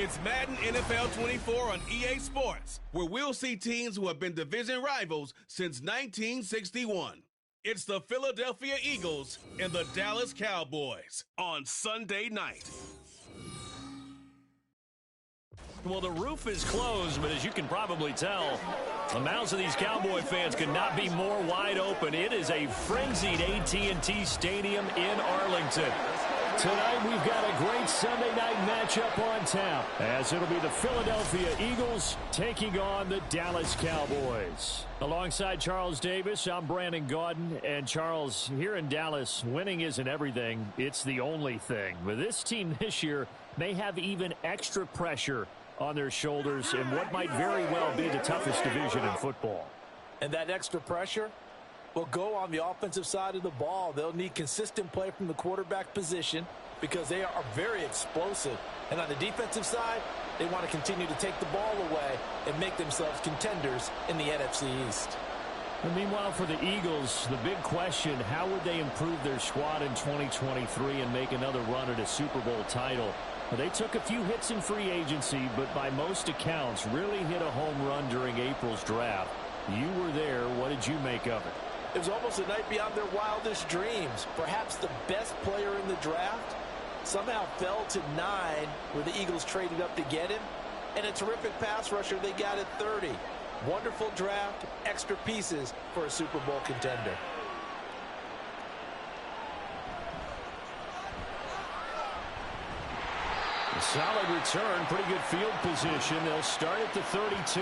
It's Madden NFL 24 on EA Sports, where we'll see teams who have been division rivals since 1961. It's the Philadelphia Eagles and the Dallas Cowboys on Sunday night. Well, the roof is closed, but as you can probably tell, the mouths of these Cowboy fans could not be more wide open. It is a frenzied AT&T Stadium in Arlington. Tonight, we've got a great Sunday night matchup on tap, as it'll be the Philadelphia Eagles taking on the Dallas Cowboys. Alongside Charles Davis, I'm Brandon Gaudin. And Charles, here in Dallas, winning isn't everything. It's the only thing. But this team this year may have even extra pressure on their shoulders in what might very well be the toughest division in football. And that extra pressure will go on the offensive side of the ball. They'll need consistent play from the quarterback position because they are very explosive. And on the defensive side, they want to continue to take the ball away and make themselves contenders in the NFC East. And meanwhile, for the Eagles, the big question, how would they improve their squad in 2023 and make another run at a Super Bowl title? Well, they took a few hits in free agency, but by most accounts, really hit a home run during April's draft. You were there. What did you make of it? It was almost a night beyond their wildest dreams. Perhaps the best player in the draft somehow fell to 9 where the Eagles traded up to get him. And a terrific pass rusher they got at 30. Wonderful draft, extra pieces for a Super Bowl contender. A solid return, pretty good field position. They'll start at the 32.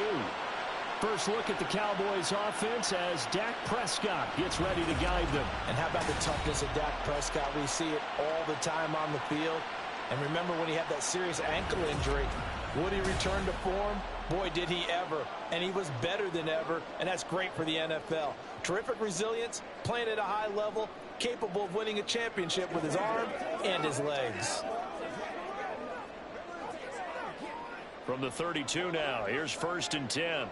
First look at the Cowboys offense as Dak Prescott gets ready to guide them. And how about the toughness of Dak Prescott? We see it all the time on the field. And remember when he had that serious ankle injury, would he return to form? Boy, did he ever. And he was better than ever, and that's great for the NFL. Terrific resilience, playing at a high level, capable of winning a championship with his arm and his legs. From the 32 now, here's 1st and 10.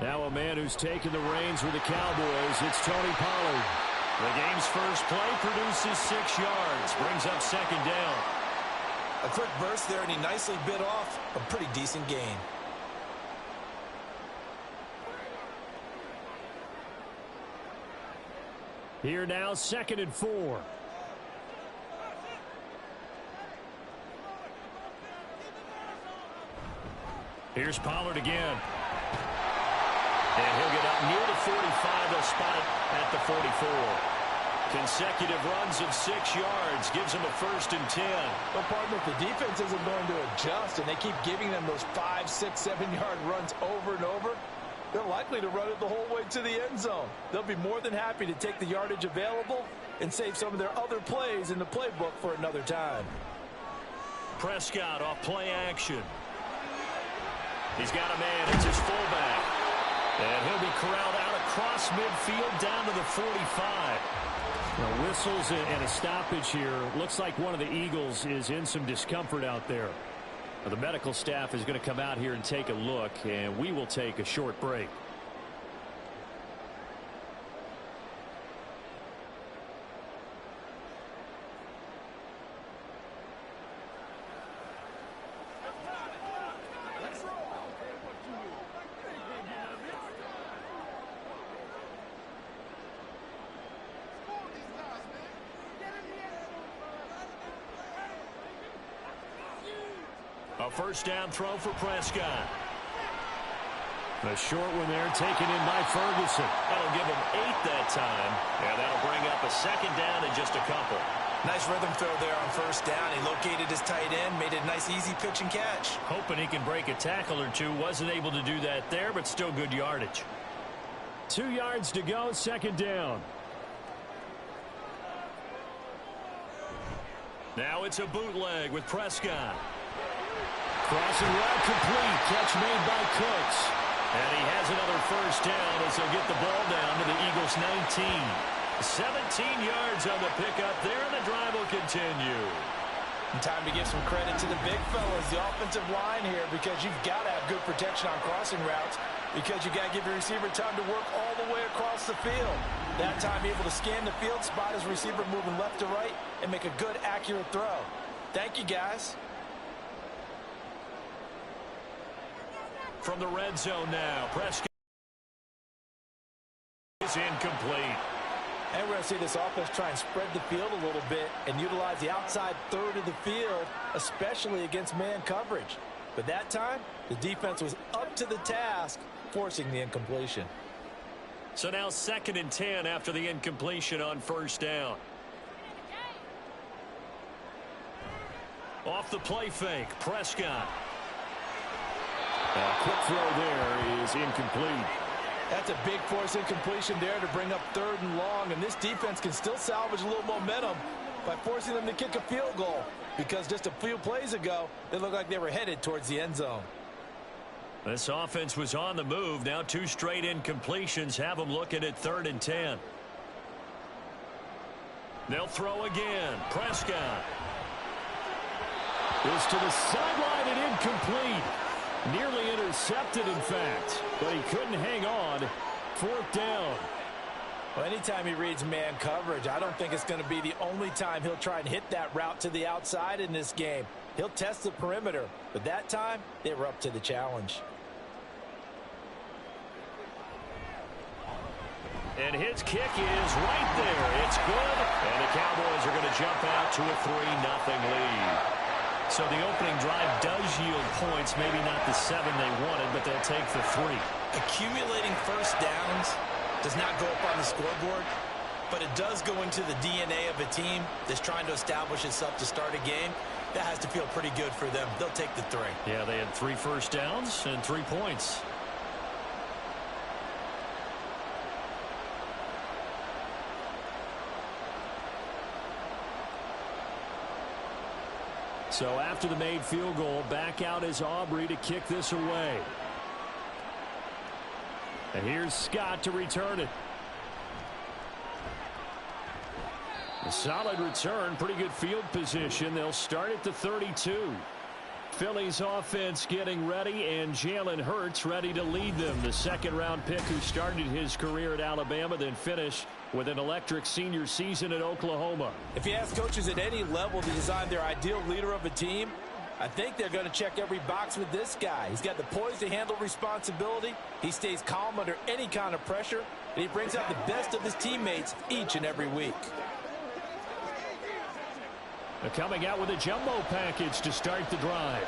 Now a man who's taken the reins with the Cowboys, it's Tony Pollard. The game's first play produces 6 yards, brings up 2nd down. A quick burst there, and he nicely bit off a pretty decent gain. Here now, 2nd and 4. Here's Pollard again. And he'll get up near the 45. They'll spot it at the 44. Consecutive runs of 6 yards gives them a 1st and 10. Well, partner, if the defense isn't going to adjust and they keep giving them those 5, 6, 7-yard runs over and over, they're likely to run it the whole way to the end zone. They'll be more than happy to take the yardage available and save some of their other plays in the playbook for another time. Prescott off play action. He's got a man. It's his fullback. And he'll be corralled out across midfield down to the 45. Now, whistles and a stoppage here. Looks like one of the Eagles is in some discomfort out there. The medical staff is going to come out here and take a look, and we will take a short break. A first down throw for Prescott. A short one there taken in by Ferguson. That'll give him 8 that time. And that'll bring up a 2nd down in just a couple. Nice rhythm throw there on 1st down. He located his tight end, made it a nice easy pitch and catch. Hoping he can break a tackle or two. Wasn't able to do that there, but still good yardage. 2 yards to go, 2nd down. Now it's a bootleg with Prescott. Crossing route complete. Catch made by Cooks. And he has another 1st down as he'll get the ball down to the Eagles' 19. 17 yards on the pickup there, and the drive will continue. And time to give some credit to the big fellas, the offensive line here, because you've got to have good protection on crossing routes because you got to give your receiver time to work all the way across the field. That time able to scan the field, spot his receiver moving left to right, and make a good, accurate throw. Thank you, guys. From the red zone now, Prescott is incomplete. And we're going to see this offense try and spread the field a little bit and utilize the outside third of the field, especially against man coverage. But that time, the defense was up to the task, forcing the incompletion. So now 2nd and 10 after the incompletion on first down. Off the play fake, Prescott. A quick throw there is incomplete. That's a big force incompletion there to bring up 3rd and long, and this defense can still salvage a little momentum by forcing them to kick a field goal, because just a few plays ago, they looked like they were headed towards the end zone. This offense was on the move. Now 2 straight incompletions have them looking at 3rd and 10. They'll throw again. Prescott is to the sideline and incomplete. Nearly intercepted, in fact, but he couldn't hang on. 4th down. Well, anytime he reads man coverage, I don't think it's going to be the only time he'll try and hit that route to the outside in this game. He'll test the perimeter, but that time, they were up to the challenge. And his kick is right there. It's good, and the Cowboys are going to jump out to a 3-0 lead. So the opening drive does yield points, maybe not the 7 they wanted, but they'll take the 3. Accumulating first downs does not go up on the scoreboard, but it does go into the DNA of a team that's trying to establish itself to start a game. That has to feel pretty good for them. They'll take the 3. Yeah, they had 3 first downs and 3 points. So after the made field goal, back out is Aubrey to kick this away. And here's Scott to return it. A solid return, pretty good field position. They'll start at the 32. Philly's offense getting ready, and Jalen Hurts ready to lead them. The 2nd-round pick who started his career at Alabama, then finished with an electric senior season at Oklahoma. If you ask coaches at any level to design their ideal leader of a team, I think they're going to check every box with this guy. He's got the poise to handle responsibility. He stays calm under any kind of pressure, and he brings out the best of his teammates each and every week. They're coming out with a jumbo package to start the drive.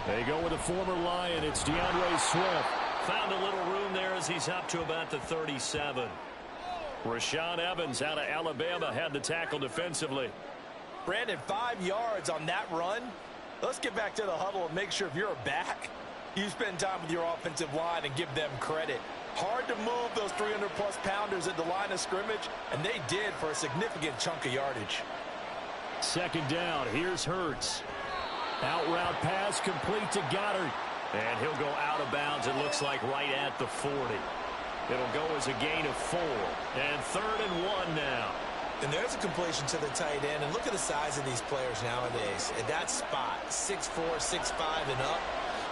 They go with a former Lion. It's DeAndre Swift. Found a little room there as he's up to about the 37. Rashaan Evans out of Alabama had the tackle defensively. Brandon, 5 yards on that run. Let's get back to the huddle and make sure if you're a back, you spend time with your offensive line and give them credit. Hard to move those 300-plus pounders at the line of scrimmage, and they did for a significant chunk of yardage. 2nd down. Here's Hurts. Out route pass complete to Goddard. And he'll go out of bounds, it looks like, right at the 40. It'll go as a gain of 4. And 3rd and 1 now. And there's a completion to the tight end. And look at the size of these players nowadays. At that spot, 6'4", 6'5", and up.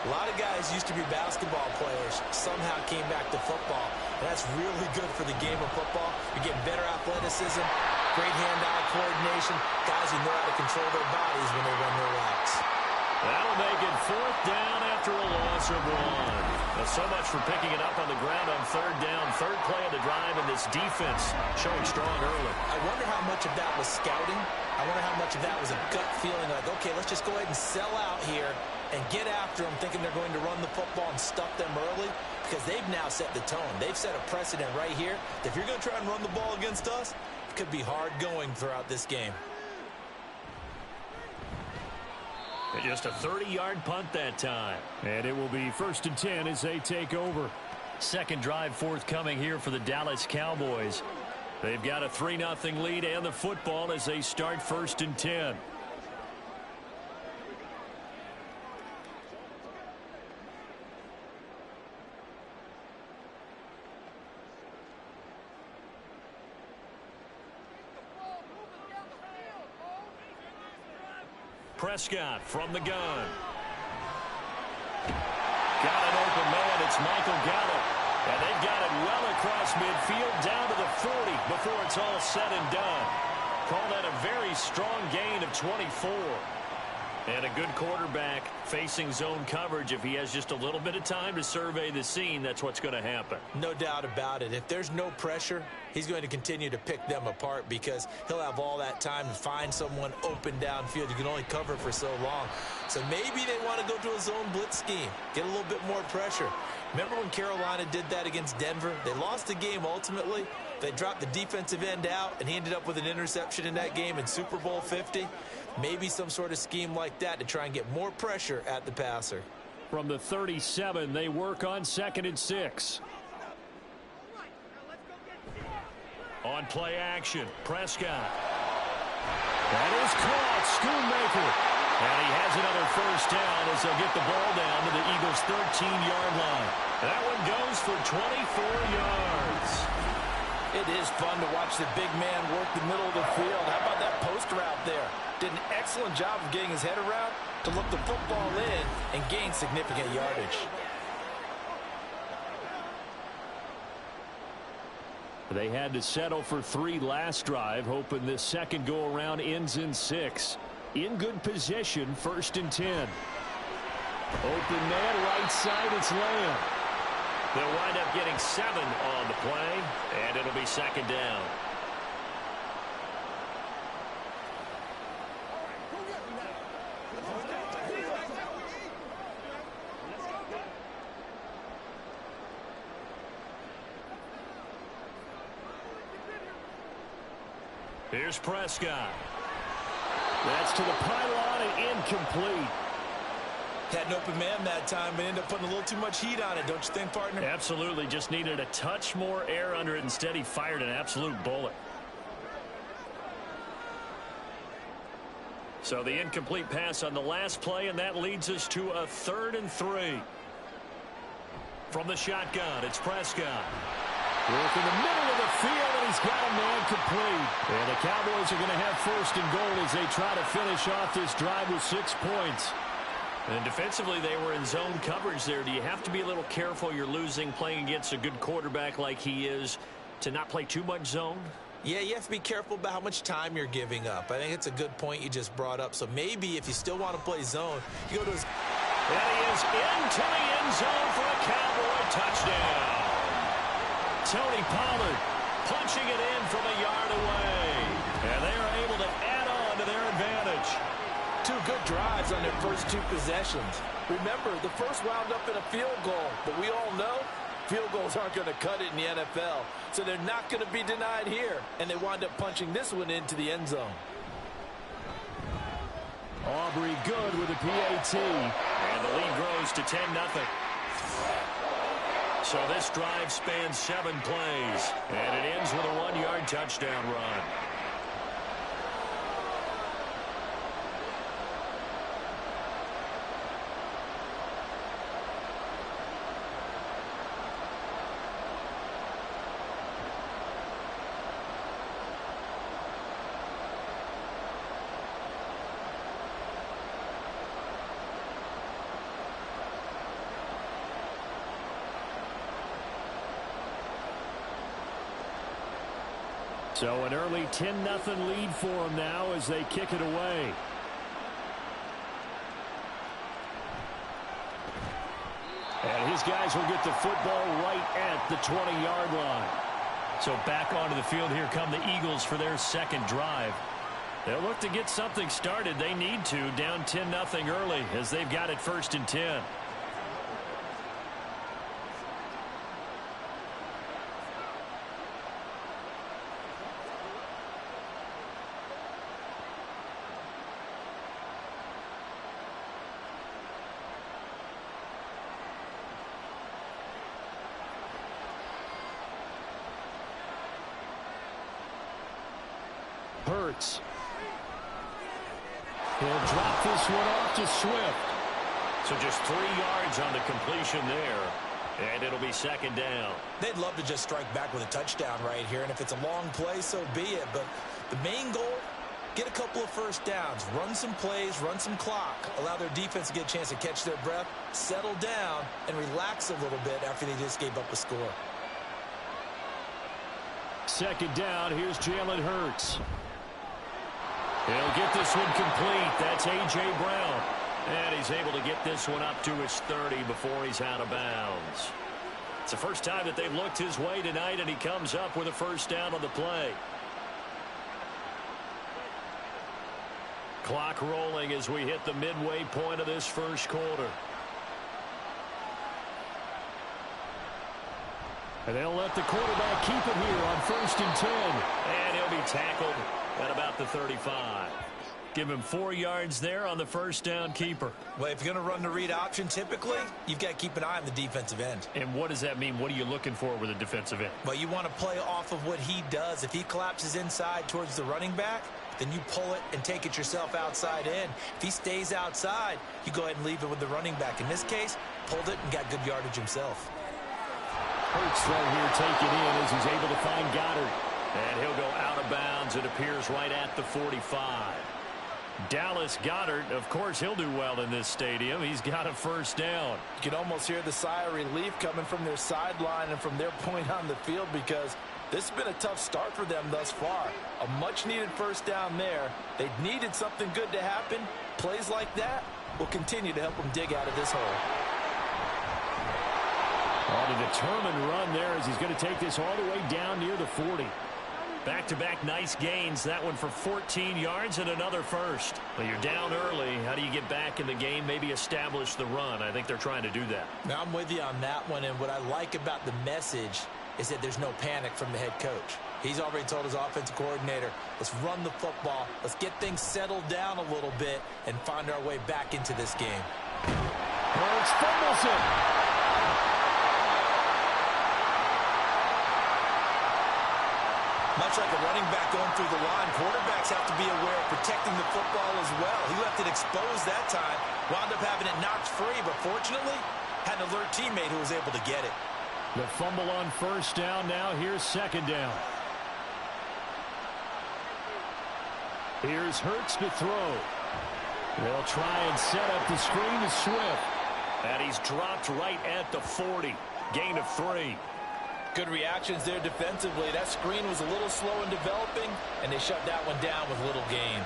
A lot of guys used to be basketball players, somehow came back to football. And that's really good for the game of football. You're getting better athleticism, great hand-eye coordination, guys who know how to control their bodies when they run their routes. That'll make it 4th down after a loss of 1. Well, so much for picking it up on the ground on 3rd down. 3rd play of the drive, and this defense showing strong early. I wonder how much of that was scouting. I wonder how much of that was a gut feeling like, okay, let's just go ahead and sell out here and get after them, thinking they're going to run the football and stuff them early, because they've now set the tone. They've set a precedent right here that if you're going to try and run the ball against us, it could be hard going throughout this game. Just a 30-yard punt that time. And it will be 1st and 10 as they take over. 2nd drive forthcoming here for the Dallas Cowboys. They've got a 3-0 lead and the football as they start 1st and 10. Prescott from the gun. Got an open man. It's Michael Gallup. And they've got it well across midfield down to the 40 before it's all said and done. Call that a very strong gain of 24. And a good quarterback facing zone coverage. If he has just a little bit of time to survey the scene, that's what's going to happen. No doubt about it. If there's no pressure, he's going to continue to pick them apart because he'll have all that time to find someone open downfield. You can only cover for so long. So maybe they want to go to a zone blitz scheme, get a little bit more pressure. Remember when Carolina did that against Denver? They lost the game ultimately. They dropped the defensive end out, and he ended up with an interception in that game in Super Bowl 50. Maybe some sort of scheme like that to try and get more pressure at the passer. From the 37, they work on 2nd and 6. On play action, Prescott. That is caught, Schoonmaker. And he has another first down as they'll get the ball down to the Eagles' 13-yard line. That one goes for 24 yards. It is fun to watch the big man work the middle of the field. How about that post route there? Did an excellent job of getting his head around to look the football in and gain significant yardage. They had to settle for 3 last drive, hoping this second go-around ends in 6. In good position, 1st and 10. Open man, right side, it's Lamb. They'll wind up getting 7 on the play, and it'll be 2nd down. Here's Prescott. That's to the pylon and incomplete. Had an open man that time, but ended up putting a little too much heat on it, don't you think, partner? Absolutely. Just needed a touch more air under it. Instead, he fired an absolute bullet. So the incomplete pass on the last play, and that leads us to a 3rd and 3. From the shotgun, it's Prescott. Work in the middle of the field, and he's got a man complete. And the Cowboys are going to have 1st and goal as they try to finish off this drive with 6 points. And defensively, they were in zone coverage there. Do you have to be a little careful? You're losing, playing against a good quarterback like he is, to not play too much zone? Yeah, you have to be careful about how much time you're giving up. I think it's a good point you just brought up. So maybe if you still want to play zone, you go to his... And he is into the end zone for a Cowboy touchdown. Tony Pollard punching it in from a yard away. And they are able to add on to their advantage. 2 good drives on their first 2 possessions. Remember, the first wound up in a field goal, but we all know field goals aren't going to cut it in the NFL. So they're not going to be denied here, and they wind up punching this one into the end zone. Aubrey good with a PAT. And the lead grows to 10-0. So this drive spans 7 plays, and it ends with a 1-yard touchdown run. So an early 10-0 lead for them now as they kick it away. And his guys will get the football right at the 20-yard line. So back onto the field, here come the Eagles for their 2nd drive. They'll look to get something started. They need to, down 10-0 early as they've got it 1st and 10. Hurts. He'll drop this one off to Swift. So just 3 yards on the completion there. And it'll be 2nd down. They'd love to just strike back with a touchdown right here. And if it's a long play, so be it. But the main goal get a couple of first downs, run some plays, run some clock, allow their defense to get a chance to catch their breath, settle down, and relax a little bit after they just gave up a score. Second down, here's Jalen Hurts. He'll get this one complete. That's A.J. Brown. And he's able to get this one up to his 30 before he's out of bounds. It's the first time that they've looked his way tonight, and he comes up with a first down on the play. Clock rolling as we hit the midway point of this first quarter. And they'll let the quarterback keep it here on 1st and 10. And he'll be tackled at about the 35. Give him 4 yards there on the first down keeper. Well, if you're going to run the read option, typically, you've got to keep an eye on the defensive end. And what does that mean? What are you looking for with a defensive end? Well, you want to play off of what he does. If he collapses inside towards the running back, then you pull it and take it yourself outside in. If he stays outside, you go ahead and leave it with the running back. In this case, pulled it and got good yardage himself. Hurts right here taken in as he's able to find Goddard. And he'll go out of bounds. It appears right at the 45. Dallas Goedert, of course, he'll do well in this stadium. He's got a first down. You can almost hear the sigh of relief coming from their sideline and from their point on the field, because this has been a tough start for them thus far. A much-needed first down there. They needed something good to happen. Plays like that will continue to help them dig out of this hole. On a determined run there as he's going to take this all the way down near the 40. Back-to-back nice gains. That one for 14 yards and another first. Well, you're down early. How do you get back in the game? Maybe establish the run. I think they're trying to do that. Now, I'm with you on that one, and what I like about the message is that there's no panic from the head coach. He's already told his offensive coordinator, let's run the football, let's get things settled down a little bit and find our way back into this game. Hurts fumbles it. Much like a running back going through the line, quarterbacks have to be aware of protecting the football as well. He left it exposed that time, wound up having it knocked free, but fortunately, had an alert teammate who was able to get it. The fumble on first down. Now here's second down. Here's Hurts to throw. They'll try and set up the screen to Swift. And he's dropped right at the 40. Gain of 3. Good reactions there defensively. That screen was a little slow in developing, and they shut that one down with little gain.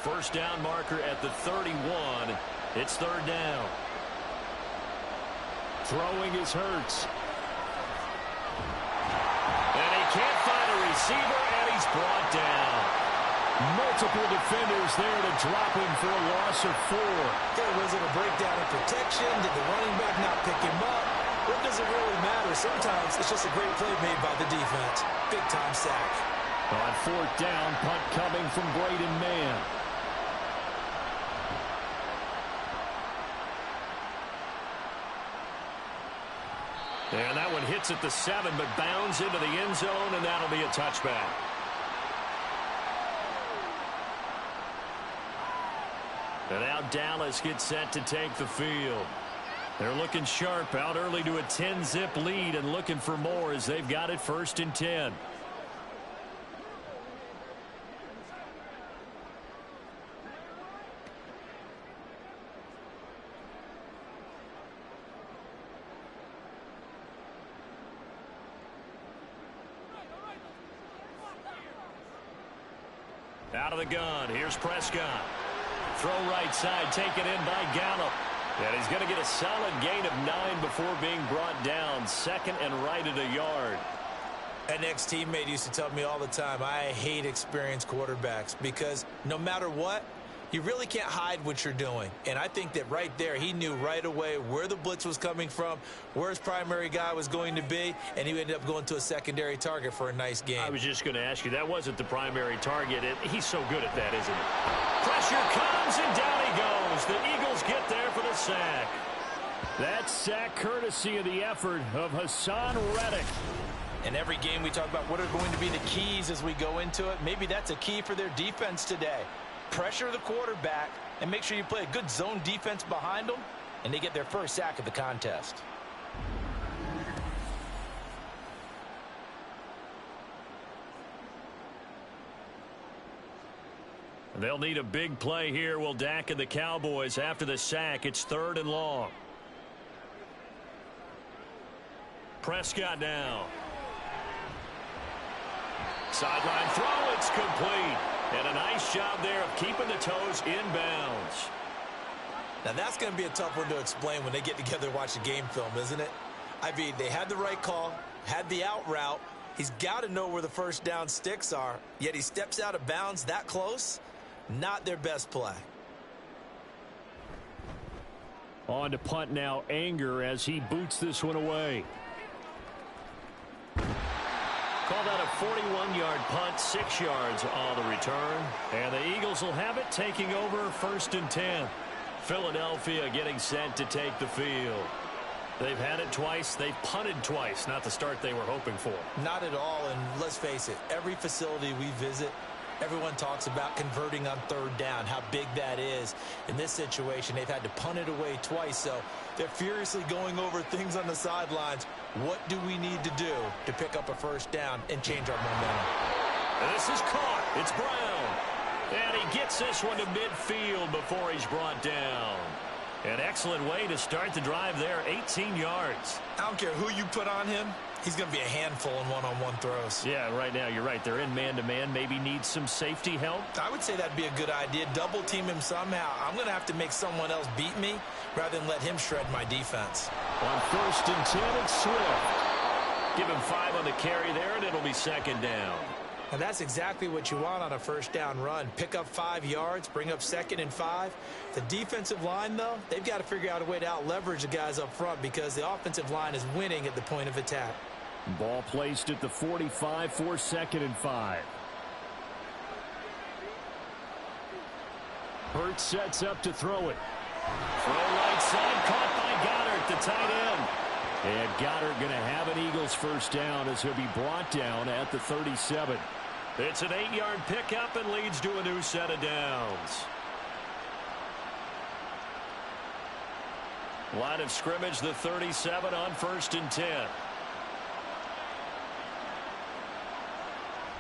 First down marker at the 31. It's third down. Throwing is Hurts. And he can't find a receiver, and he's brought down. Multiple defenders there to drop him for a loss of 4. Was it a breakdown in protection? Did the running back not pick him up? What does it really matter? Sometimes it's just a great play made by the defense. Big-time sack. On fourth down, punt coming from Braden Mann. And that one hits at the 7, but bounds into the end zone, and that'll be a touchback. And now Dallas gets set to take the field. They're looking sharp, out early to a 10-zip lead and looking for more as they've got it 1st and 10. Out of the gun, here's Prescott. Throw right side, taken in by Gallup. And he's going to get a solid gain of 9 before being brought down. Second and right at a yard. An ex-teammate used to tell me all the time, I hate experienced quarterbacks because no matter what, you really can't hide what you're doing. And I think that right there, he knew right away where the blitz was coming from, where his primary guy was going to be, and he ended up going to a secondary target for a nice game. I was just going to ask you, that wasn't the primary target. He's so good at that, isn't he? Pressure comes, and down he goes. The Eagles get there for the sack. That sack courtesy of the effort of Hassan Reddick. In every game, we talk about what are going to be the keys as we go into it. Maybe that's a key for their defense today. Pressure the quarterback and make sure you play a good zone defense behind them, and they get their first sack of the contest. They'll need a big play here. Will Dak and the Cowboys after the sack. It's 3rd and long. Prescott now. Sideline throw. It's complete. And a nice job there of keeping the toes in bounds. Now that's going to be a tough one to explain when they get together and watch the game film, isn't it? I mean, they had the right call, had the out route. He's got to know where the first down sticks are, yet he steps out of bounds that close. Not their best play. On to punt now, Anger, as he boots this one away. Call that a 41-yard punt, 6 yards on the return. And the Eagles will have it, taking over 1st and 10. Philadelphia getting set to take the field. They've had it twice. They've punted twice. Not the start they were hoping for. Not at all, and let's face it, every facility we visit, everyone talks about converting on 3rd down, how big that is. In this situation, they've had to punt it away twice, so they're furiously going over things on the sidelines. What do we need to do to pick up a 1st down and change our momentum? This is caught. It's Brown. And he gets this one to midfield before he's brought down. An excellent way to start the drive there, 18 yards. I don't care who you put on him. He's going to be a handful in one-on-one throws. Yeah, right now, you're right. They're in man-to-man. Maybe needs some safety help. I would say that'd be a good idea. Double team him somehow. I'm going to have to make someone else beat me rather than let him shred my defense. On 1st and 10, it's Swift. Give him 5 on the carry there, and it'll be 2nd down. And that's exactly what you want on a 1st down run. Pick up 5 yards, bring up 2nd and 5. The defensive line, though, they've got to figure out a way to out-leverage the guys up front because the offensive line is winning at the point of attack. Ball placed at the 45 for 2nd and 5. Hurts sets up to throw it. Throw right side, caught by Goddard, the tight end. And Goddard going to have an Eagles 1st down as he'll be brought down at the 37. It's an 8-yard pickup and leads to a new set of downs. Line of scrimmage, the 37 on 1st and 10.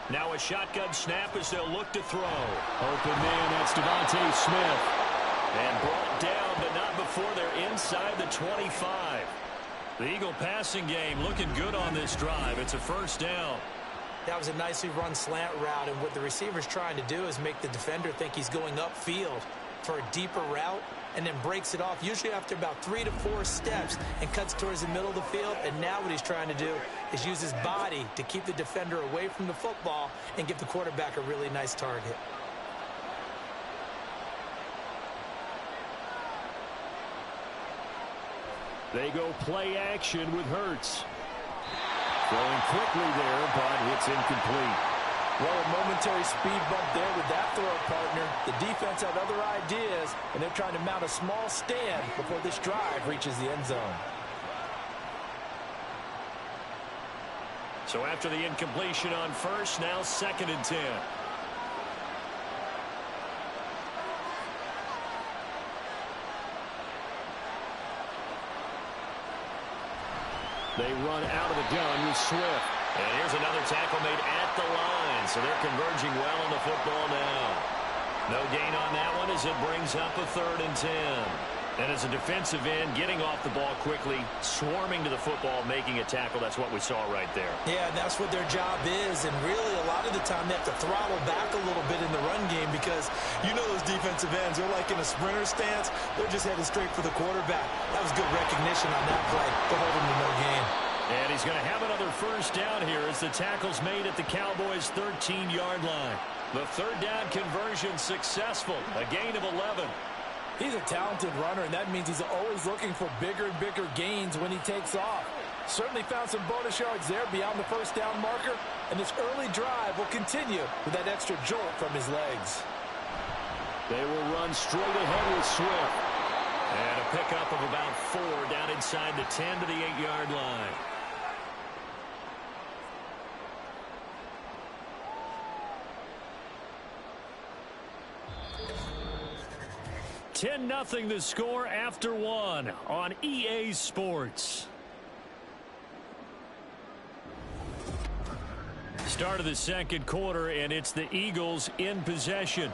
Now a shotgun snap as they'll look to throw. Open man, that's Devontae Smith. And brought down, but not before they're inside the 25. The Eagle passing game looking good on this drive. It's a 1st down. That was a nicely run slant route, and what the receiver's trying to do is make the defender think he's going upfield for a deeper route and then breaks it off, usually after about 3 to 4 steps, and cuts towards the middle of the field. And now what he's trying to do is use his body to keep the defender away from the football and give the quarterback a really nice target. They go play action with Hurts. Throwing quickly there, but it's incomplete. Well, a momentary speed bump there with that throw, partner. The defense had other ideas, and they're trying to mount a small stand before this drive reaches the end zone. So after the incompletion on 1st, now 2nd and 10. They run out of the gun with Swift. And here's another tackle made at the line. So they're converging well on the football now. No gain on that one as it brings up a 3rd and 10. And as a defensive end, getting off the ball quickly, swarming to the football, making a tackle. That's what we saw right there. Yeah, that's what their job is. And really, a lot of the time, they have to throttle back a little bit in the run game because you know those defensive ends, they're like in a sprinter stance. They're just headed straight for the quarterback. That was good recognition on that play to hold him to no gain. And he's going to have another 1st down here as the tackle's made at the Cowboys' 13-yard line. The 3rd down conversion successful, a gain of 11. He's a talented runner, and that means he's always looking for bigger and bigger gains when he takes off. Certainly found some bonus yards there beyond the 1st down marker, and this early drive will continue with that extra jolt from his legs. They will run straight ahead with Swift. And a pickup of about 4 down inside the 10 to the 8-yard line. $10-0 the score after 1 on EA Sports. Start of the 2nd quarter, and it's the Eagles in possession.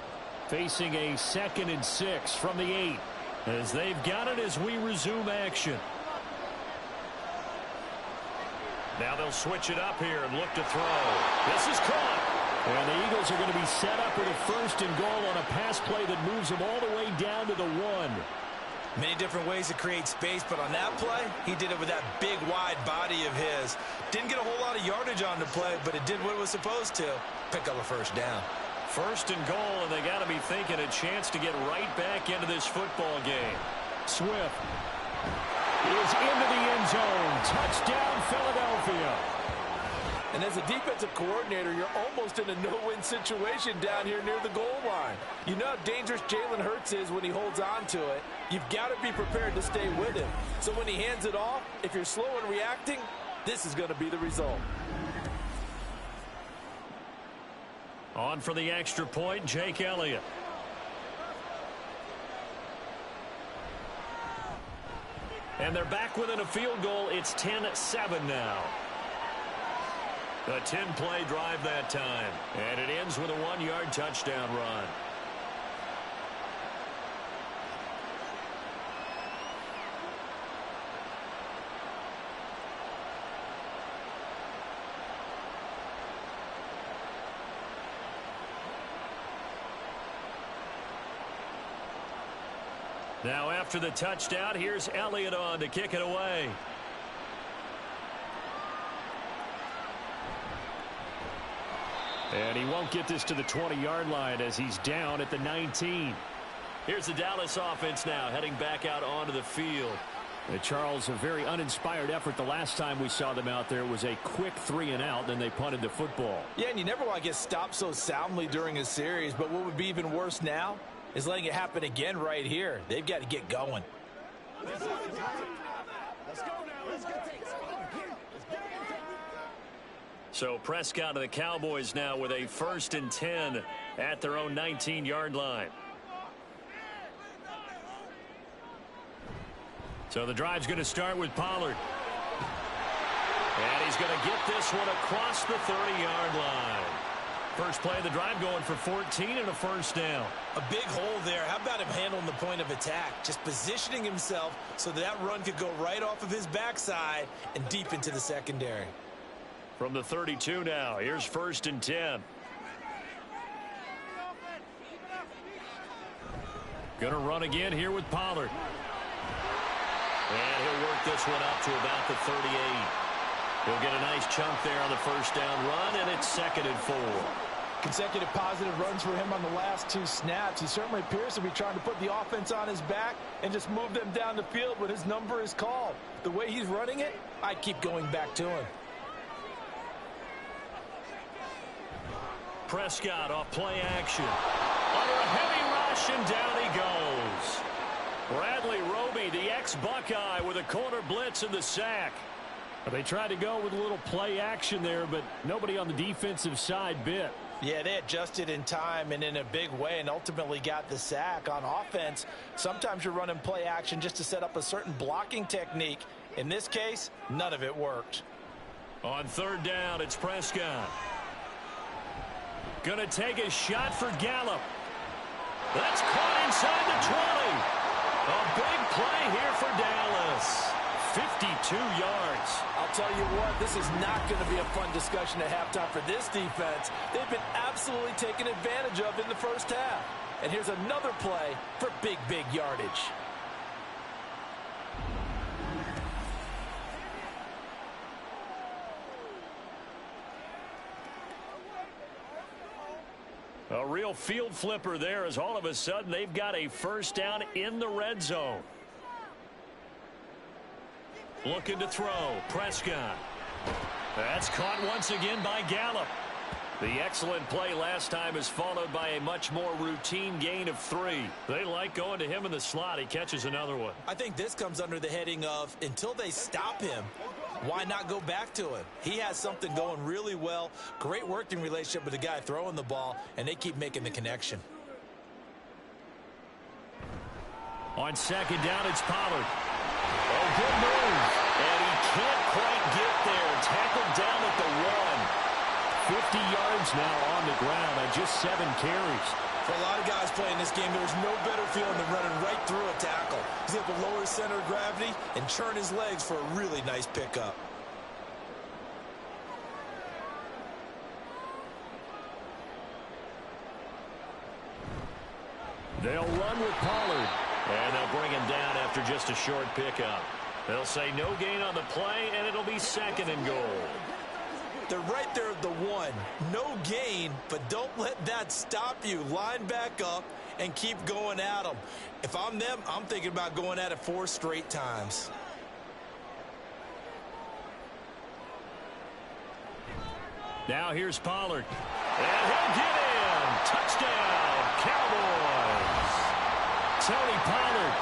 Facing a 2nd and 6 from the 8. As they've got it as we resume action. Now they'll switch it up here and look to throw. This is caught. And the Eagles are going to be set up with a 1st and goal on a pass play that moves them all the way down to the 1. Many different ways to create space, but on that play, he did it with that big, wide body of his. Didn't get a whole lot of yardage on the play, but it did what it was supposed to. Pick up a 1st down. 1st and goal, and they got to be thinking a chance to get right back into this football game. Swift is into the end zone. Touchdown, Philadelphia. And as a defensive coordinator, you're almost in a no-win situation down here near the goal line. You know how dangerous Jalen Hurts is when he holds on to it. You've got to be prepared to stay with him. So when he hands it off, if you're slow in reacting, this is going to be the result. On for the extra point, Jake Elliott. And they're back within a field goal. It's 10-7 now. A 10-play drive that time. And it ends with a 1-yard touchdown run. Now after the touchdown, here's Elliott on to kick it away. And he won't get this to the 20-yard line as he's down at the 19. Here's the Dallas offense now heading back out onto the field. Charles, a very uninspired effort the last time we saw them out there was a quick 3-and-out, then they punted the football. Yeah, and you never want to get stopped so soundly during a series, but what would be even worse now is letting it happen again right here. They've got to get going. Let's go now. Let's go. So Prescott of the Cowboys now with a 1st and 10 at their own 19-yard line. So the drive's going to start with Pollard. And he's going to get this one across the 30-yard line. First play of the drive going for 14 and a 1st down. A big hole there. How about him handling the point of attack? Just positioning himself so that run could go right off of his backside and deep into the secondary. From the 32 now, here's 1st and 10. Gonna run again here with Pollard. And he'll work this one up to about the 38. He'll get a nice chunk there on the 1st down run, and it's 2nd and 4. Consecutive positive runs for him on the last 2 snaps. He certainly appears to be trying to put the offense on his back and just move them down the field when his number is called. The way he's running it, I keep going back to him. Prescott off play action. Under a heavy rush, and down he goes. Bradley Roby, the ex-Buckeye, with a corner blitz and the sack. They tried to go with a little play action there, but nobody on the defensive side bit. Yeah, they adjusted in time and in a big way and ultimately got the sack. On offense, sometimes you're running play action just to set up a certain blocking technique. In this case, none of it worked. On 3rd down, it's Prescott. Gonna take a shot for Gallup. That's caught inside the 20. A big play here for Dallas. 52 yards. I'll tell you what, this is not going to be a fun discussion at halftime for this defense. They've been absolutely taken advantage of in the first half. And here's another play for big, big yardage. A real field flipper there as all of a sudden they've got a 1st down in the red zone. Looking to throw. Prescott. That's caught once again by Gallup. The excellent play last time is followed by a much more routine gain of 3. They like going to him in the slot. He catches another one. I think this comes under the heading of until they stop him, why not go back to him? He has something going really well. Great working relationship with the guy throwing the ball, and they keep making the connection. On 2nd down, it's Pollard. Oh, good move. And he can't quite get there. Tackled down at the 1. 50 yards now on the ground on just 7 carries. For a lot of guys playing this game, there's no better feeling than running right through a tackle. He's able to lower his center of gravity and churn his legs for a really nice pickup. They'll run with Pollard, and they'll bring him down after just a short pickup. They'll say no gain on the play, and it'll be second and goal. They're right there at the one. No gain, but don't let that stop you. Line back up and keep going at them. If I'm them, I'm thinking about going at it 4 straight times. Now here's Pollard. And he'll get in. Touchdown, Cowboys. Tony Pollard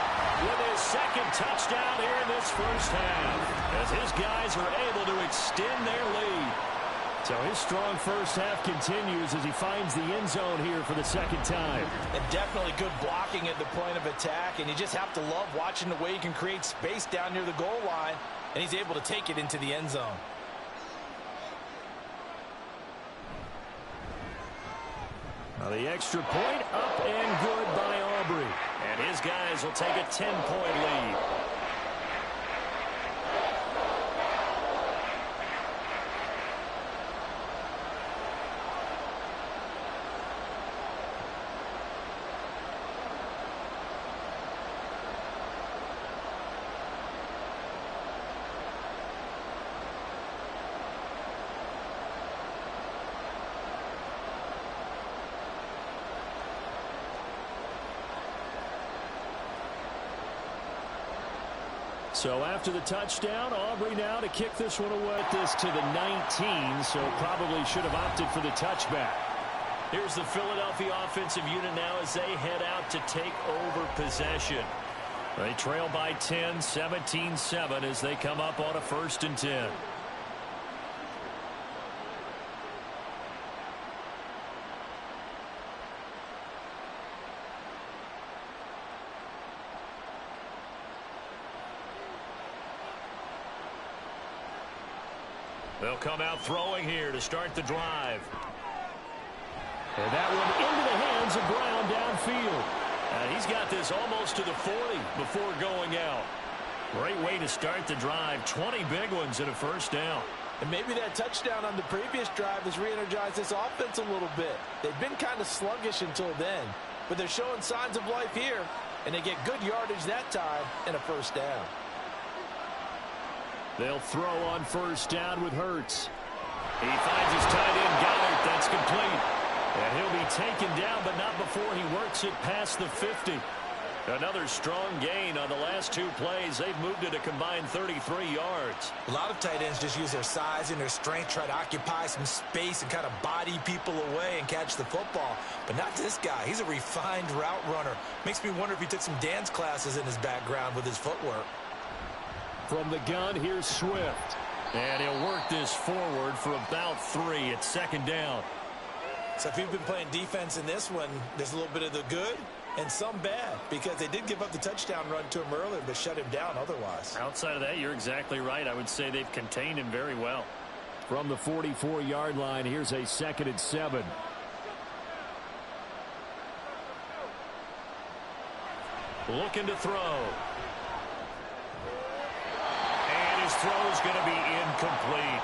with his second touchdown here in this first half, as his guys are able to extend their lead. So his strong first half continues as he finds the end zone here for the second time. And definitely good blocking at the point of attack, and you just have to love watching the way he can create space down near the goal line, and he's able to take it into the end zone. Now the extra point up and good by Aubrey. And his guys will take a 10-point lead. So after the touchdown, Aubrey now to kick this one away. This to the 19, so probably should have opted for the touchback. Here's the Philadelphia offensive unit now as they head out to take over possession. They trail by 10, 17-7 as they come up on a 1st and 10. They'll come out throwing here to start the drive. And that one into the hands of Brown downfield. And he's got this almost to the 40 before going out. Great way to start the drive. 20 big ones and a first down. And maybe that touchdown on the previous drive has re-energized this offense a little bit. They've been kind of sluggish until then, but they're showing signs of life here, and they get good yardage that time and a first down. They'll throw on first down with Hurts. He finds his tight end, Goddard. That's complete. And he'll be taken down, but not before he works it past the 50. Another strong gain on the last 2 plays. They've moved it a combined 33 yards. A lot of tight ends just use their size and their strength, try to occupy some space and kind of body people away and catch the football. But not this guy. He's a refined route runner. Makes me wonder if he took some dance classes in his background with his footwork. From the gun, here's Swift. And he'll work this forward for about 3 at 2nd down. So if you've been playing defense in this one, there's a little bit of the good and some bad, because they did give up the touchdown run to him earlier but shut him down otherwise. Outside of that, you're exactly right. I would say they've contained him very well. From the 44-yard line, here's a 2nd and 7. Looking to throw. And his throw is going to be incomplete.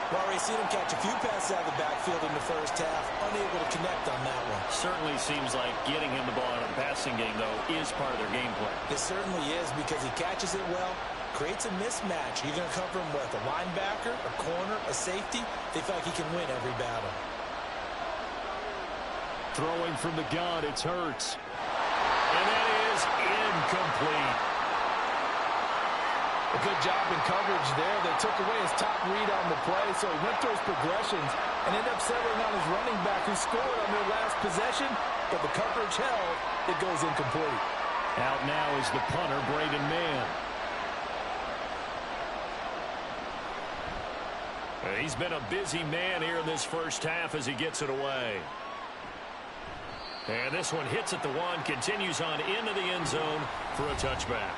Well, already seen him catch a few passes out of the backfield in the first half, unable to connect on that one. Certainly seems like getting him the ball in a passing game, though, is part of their game plan. It certainly is, because he catches it well, creates a mismatch. You're going to cover him with a linebacker, a corner, a safety. They feel like he can win every battle. Throwing from the gun, it's Hurts. And that is incomplete. A good job in coverage there. They took away his top read on the play, so he went through his progressions and ended up settling on his running back, who scored on their last possession, but the coverage held. It goes incomplete. Out now is the punter, Braden Mann. He's been a busy man here in this first half as he gets it away. And this one hits at the 1, continues on into the end zone for a touchback.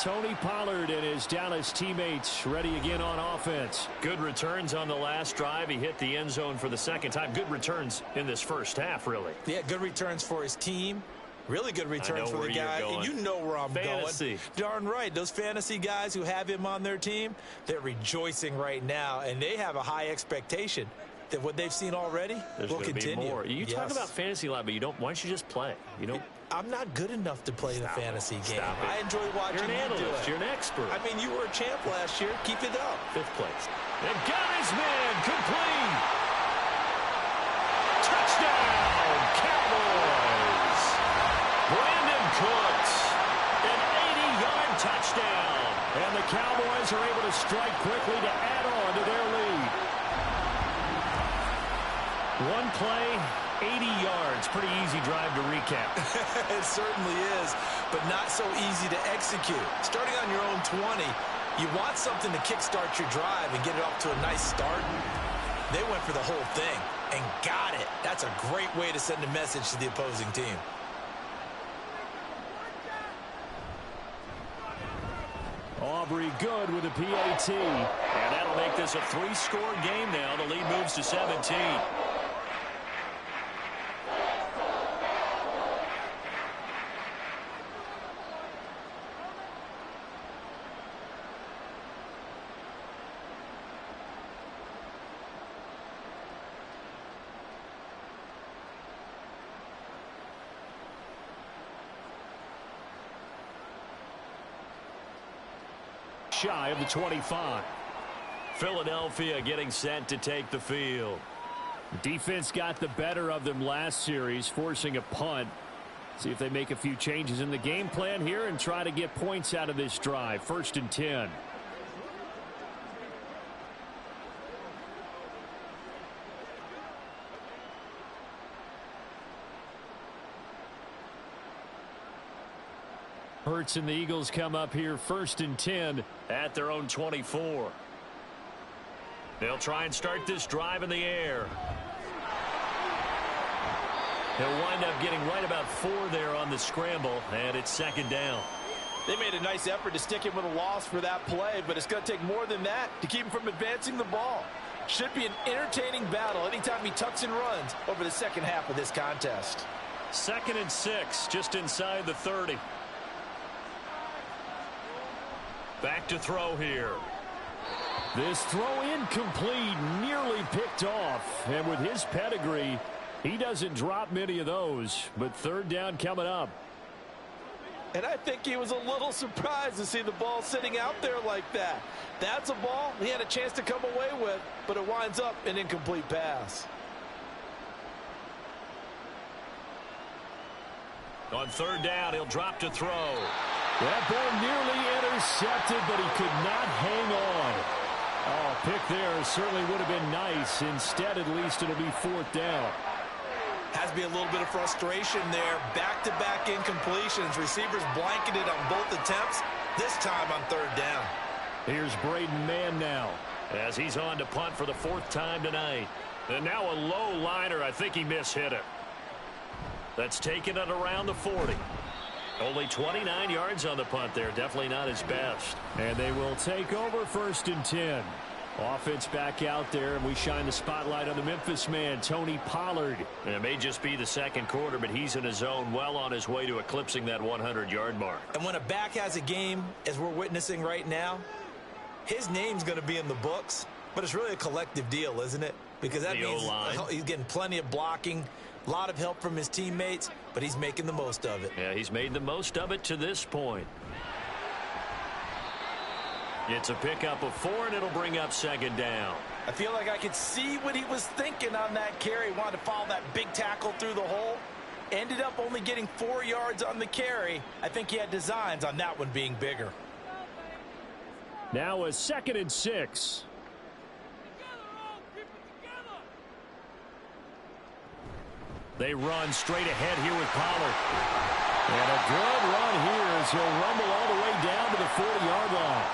Tony Pollard and his Dallas teammates ready again on offense. Good returns on the last drive. He hit the end zone for the second time. Good returns in this first half, really. Yeah, good returns for his team. Really good returns for the guy. And you know where I'm going. Darn right. Those fantasy guys who have him on their team, they're rejoicing right now, and they have a high expectation that what they've seen already will continue. Be more. You talk about fantasy a lot, but you don't. Why don't you just play? You don't. I'm not good enough to play the fantasy game. I enjoy watching you do it. You're an expert. I mean, you were a champ last year. Keep it up. 5th place. And got his man complete. Touchdown, Cowboys. Brandon Cooks, an 80-yard touchdown. And the Cowboys are able to strike quickly to add on to their lead. One play, 80 yards. Pretty easy drive to recap. It certainly is, but not so easy to execute. Starting on your own 20, you want something to kickstart your drive and get it off to a nice start. They went for the whole thing and got it. That's a great way to send a message to the opposing team. Aubrey good with a PAT. And that'll make this a 3-score game now. The lead moves to 17. Shy of the 25. Philadelphia getting set to take the field. Defense got the better of them last series, forcing a punt. See if they make a few changes in the game plan here and try to get points out of this drive. 1st and 10. Hurts and the Eagles come up here 1st and 10 at their own 24. They'll try and start this drive in the air. He'll wind up getting right about 4 there on the scramble, and it's 2nd down. They made a nice effort to stick him with a loss for that play, but it's going to take more than that to keep him from advancing the ball. Should be an entertaining battle anytime he tucks and runs over the second half of this contest. 2nd and 6, just inside the 30. Back to throw here. This throw incomplete, nearly picked off. And with his pedigree, he doesn't drop many of those. But 3rd down coming up. And I think he was a little surprised to see the ball sitting out there like that. That's a ball he had a chance to come away with, but it winds up an incomplete pass. On 3rd down, he'll drop to throw. That ball nearly intercepted, but he could not hang on. Oh, pick there certainly would have been nice. Instead, at least it'll be 4th down. Has to be a little bit of frustration there. Back-to-back incompletions. Receivers blanketed on both attempts, this time on 3rd down. Here's Braden Mann now, as he's on to punt for the 4th time tonight. And now a low liner. I think he mishit it. That's taken it around the 40. Only 29 yards on the punt there. Definitely not his best. And they will take over 1st and 10. Offense back out there, and we shine the spotlight on the Memphis man, Tony Pollard. And it may just be the 2nd quarter, but he's in his zone, well on his way to eclipsing that 100-yard mark. And when a back has a game, as we're witnessing right now, his name's going to be in the books, but it's really a collective deal, isn't it? Because that means he's getting plenty of blocking, a lot of help from his teammates, but he's making the most of it. Yeah, he's made the most of it to this point. It's a pickup of 4, and it'll bring up 2nd down. I feel like I could see what he was thinking on that carry. Wanted to follow that big tackle through the hole. Ended up only getting 4 yards on the carry. I think he had designs on that one being bigger. Now a 2nd and 6. They run straight ahead here with Pollard. And a good run here as he'll rumble all the way down to the 40-yard line.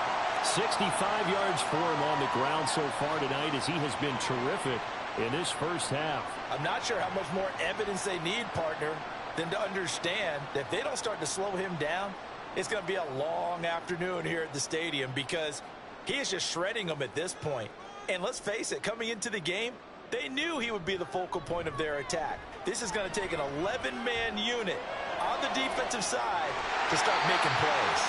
65 yards for him on the ground so far tonight as he has been terrific in this first half. I'm not sure how much more evidence they need, partner, than to understand that if they don't start to slow him down, it's going to be a long afternoon here at the stadium because he is just shredding them at this point. And let's face it, coming into the game, they knew he would be the focal point of their attack. This is going to take an 11-man unit on the defensive side to start making plays.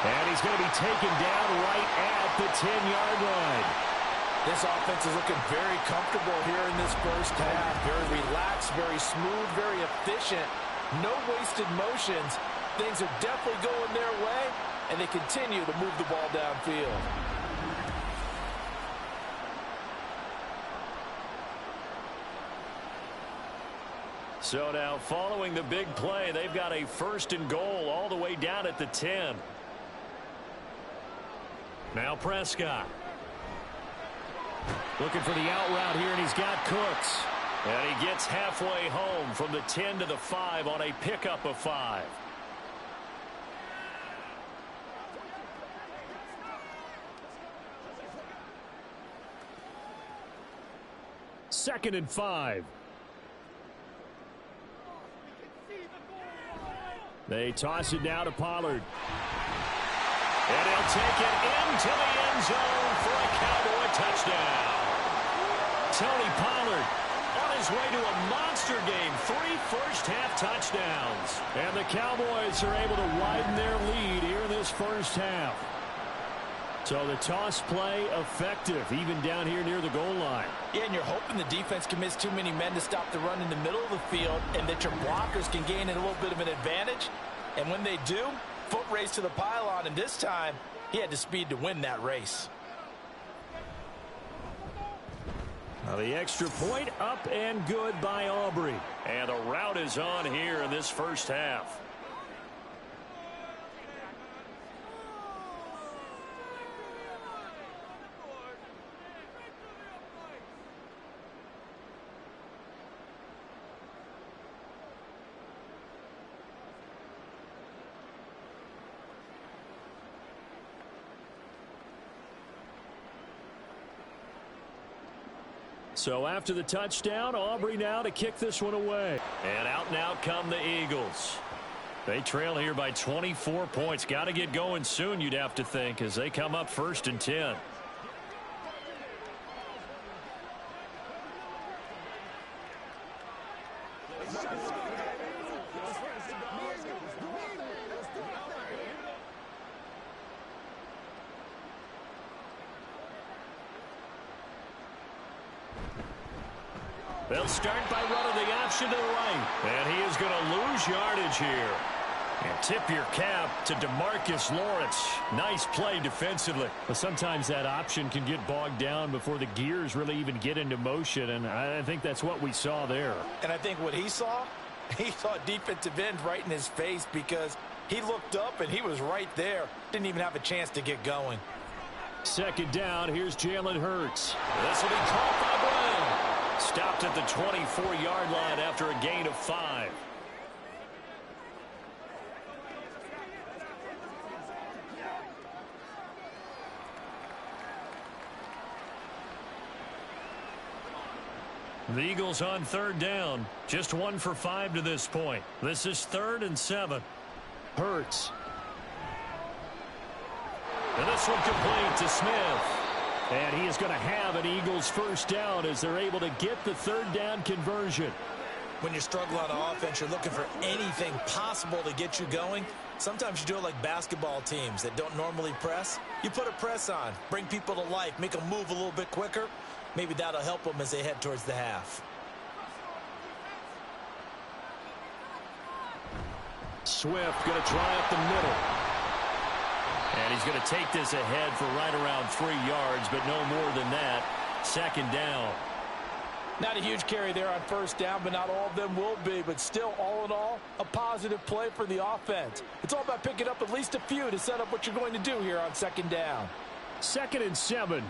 And he's going to be taken down right at the 10-yard line. This offense is looking very comfortable here in this first half. Very relaxed, very smooth, very efficient. No wasted motions. Things are definitely going their way, and they continue to move the ball downfield. So now following the big play, they've got a 1st and goal all the way down at the 10. Now Prescott. Looking for the out route here, and he's got Cooks. And he gets halfway home from the 10 to the 5 on a pickup of 5. Second and 5. They toss it now to Pollard. And he'll take it into the end zone for a Cowboy touchdown. Tony Pollard on his way to a monster game. 3 first-half touchdowns. And the Cowboys are able to widen their lead here in this first half. So the toss play effective, even down here near the goal line. Yeah, and you're hoping the defense commits too many men to stop the run in the middle of the field and that your blockers can gain a little bit of an advantage. And when they do, foot race to the pylon, and this time he had the speed to win that race. Now the extra point up and good by Aubrey. And the route is on here in this first half. So after the touchdown, Aubrey now to kick this one away. And out now come the Eagles. They trail here by 24 points. Got to get going soon, you'd have to think, as they come up 1st and 10. They'll start by running the option to the right. And he is going to lose yardage here. And tip your cap to DeMarcus Lawrence. Nice play defensively. But sometimes that option can get bogged down before the gears really even get into motion. And I think that's what we saw there. And I think what he saw defensive end right in his face because he looked up and he was right there. Didn't even have a chance to get going. Second down, here's Jalen Hurts. This will be caught by Brown. Stopped at the 24-yard line after a gain of 5. The Eagles on 3rd down. Just 1 for 5 to this point. This is 3rd and 7. Hurts. And this one complete to Smith. And he is going to have an Eagles first down as they're able to get the 3rd down conversion. When you struggle on offense, you're looking for anything possible to get you going. Sometimes you do it like basketball teams that don't normally press. You put a press on, bring people to life, make them move a little bit quicker. Maybe that'll help them as they head towards the half. Swift going to try up the middle. And he's going to take this ahead for right around 3 yards, but no more than that. 2nd down. Not a huge carry there on 1st down, but not all of them will be. But still, all in all, a positive play for the offense. It's all about picking up at least a few to set up what you're going to do here on 2nd down. 2nd and 7.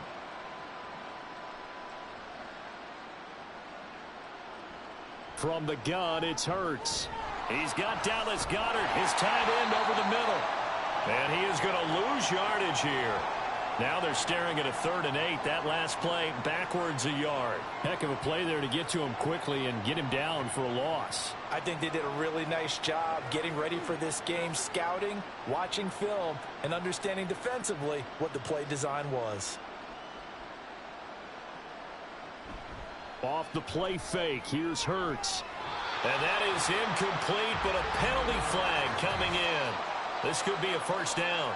From the gun, it's Hurts. He's got Dallas Goedert, his tight end, over the middle. And he is going to lose yardage here. Now they're staring at a 3rd and 8. That last play backwards a yard. Heck of a play there to get to him quickly and get him down for a loss. I think they did a really nice job getting ready for this game, scouting, watching film, and understanding defensively what the play design was. Off the play fake, here's Hurts. And that is incomplete, but a penalty flag coming in. This could be a first down.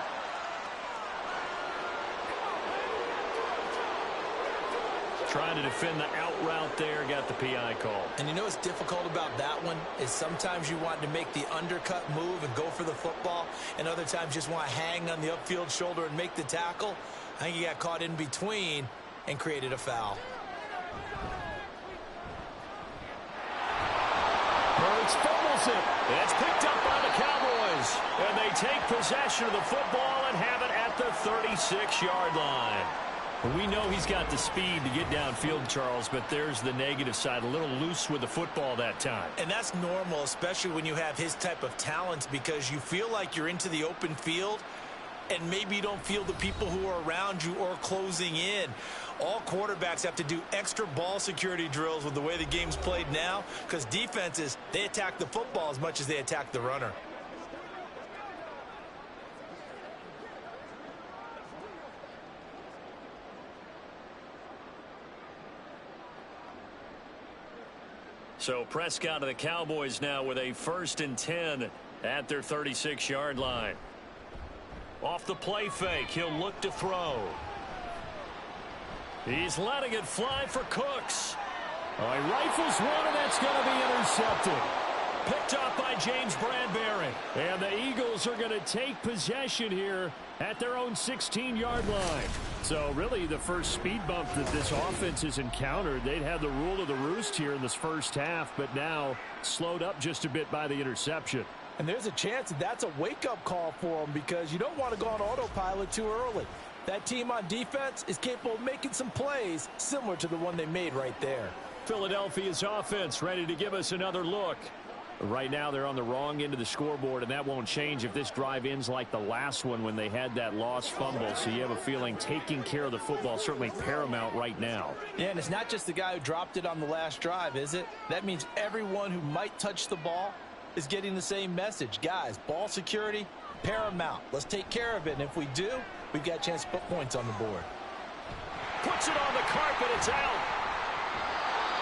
Trying to defend the out route there, got the PI call. And you know what's difficult about that one is sometimes you want to make the undercut move and go for the football, and other times just want to hang on the upfield shoulder and make the tackle. I think he got caught in between and created a foul. Hurts fumbles it. It's picked up by the Cowboys. And they take possession of the football and have it at the 36-yard line. We know he's got the speed to get downfield, Charles, but there's the negative side. A little loose with the football that time. And that's normal, especially when you have his type of talents, because you feel like you're into the open field and maybe you don't feel the people who are around you or closing in. All quarterbacks have to do extra ball security drills with the way the game's played now, because defenses, they attack the football as much as they attack the runner. So Prescott of the Cowboys now with a 1st and 10 at their 36-yard line. Off the play fake, he'll look to throw. He's letting it fly for Cooks. Oh, he rifles one, and that's going to be intercepted. Picked up by James Bradbury. And the Eagles are going to take possession here at their own 16-yard line. So really the first speed bump that this offense has encountered. They'd had the rule of the roost here in this first half, but now slowed up just a bit by the interception. And there's a chance that that's a wake-up call for them, because you don't want to go on autopilot too early. That team on defense is capable of making some plays similar to the one they made right there. Philadelphia's offense ready to give us another look. Right now they're on the wrong end of the scoreboard, and that won't change if this drive ends like the last one when they had that lost fumble. So you have a feeling taking care of the football certainly paramount right now. Yeah, and it's not just the guy who dropped it on the last drive, is it? That means everyone who might touch the ball is getting the same message. Guys, ball security, paramount. Let's take care of it, and if we do, we've got a chance to put points on the board. Puts it on the carpet, it's out.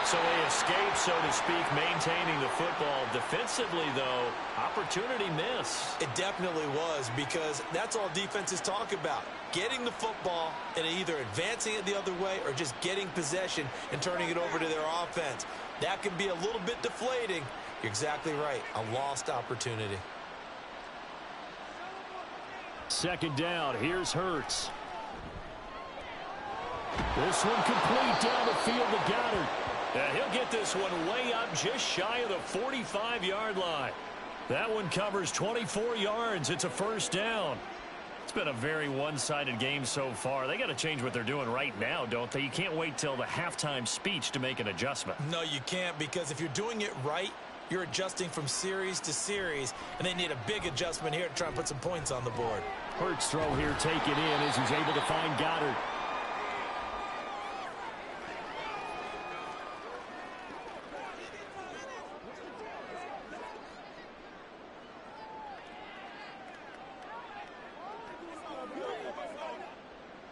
So they escape, so to speak, maintaining the football. Defensively, though, opportunity miss. It definitely was, because that's all defenses talk about. Getting the football and either advancing it the other way or just getting possession and turning it over to their offense. That can be a little bit deflating. You're exactly right. A lost opportunity. 2nd down. Here's Hurts. This one complete down the field to Goddard. And he'll get this one way up just shy of the 45-yard line. That one covers 24 yards. It's a 1st down. It's been a very one-sided game so far. They got to change what they're doing right now, don't they? You can't wait till the halftime speech to make an adjustment. No, you can't, because if you're doing it right, you're adjusting from series to series, and they need a big adjustment here to try and put some points on the board. Hurts throw here taken in as he's able to find Goddard.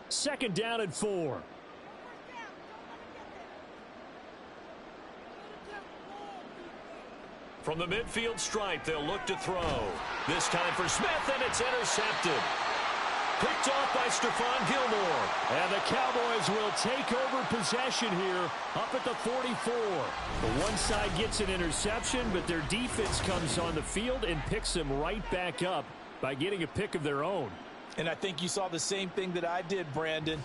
Second down and 4. From the midfield stripe, they'll look to throw. This time for Smith, and it's intercepted. Picked off by Stephon Gilmore. And the Cowboys will take over possession here up at the 44. The one side gets an interception, but their defense comes on the field and picks them right back up by getting a pick of their own. And I think you saw the same thing that I did, Brandon.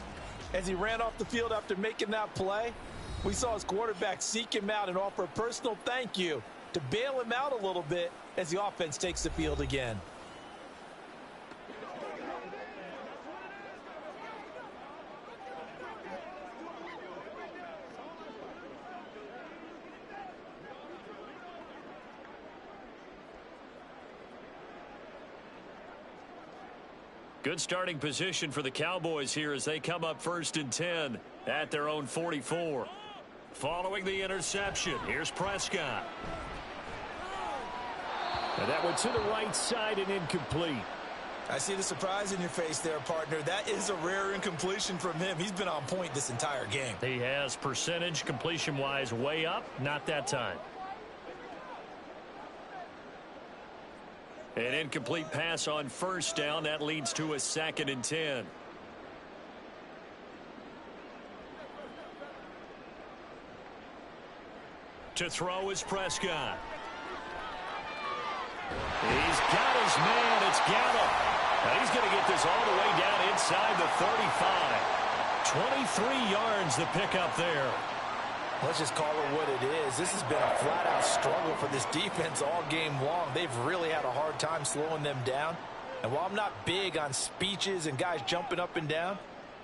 As he ran off the field after making that play, we saw his quarterback seek him out and offer a personal thank you to bail him out a little bit as the offense takes the field again. Good starting position for the Cowboys here as they come up 1st and 10 at their own 44. Following the interception, here's Prescott. And that went to the right side and incomplete. I see the surprise in your face there, partner. That is a rare incompletion from him. He's been on point this entire game. He has percentage completion-wise way up, not that time. An incomplete pass on 1st down. That leads to a 2nd and 10. To throw is Prescott. He's got his man. It's Gallup. Now he's going to get this all the way down inside the 35. 23 yards the pickup there. Let's just call it what it is. This has been a flat-out struggle for this defense all game long. They've really had a hard time slowing them down. And while I'm not big on speeches and guys jumping up and down,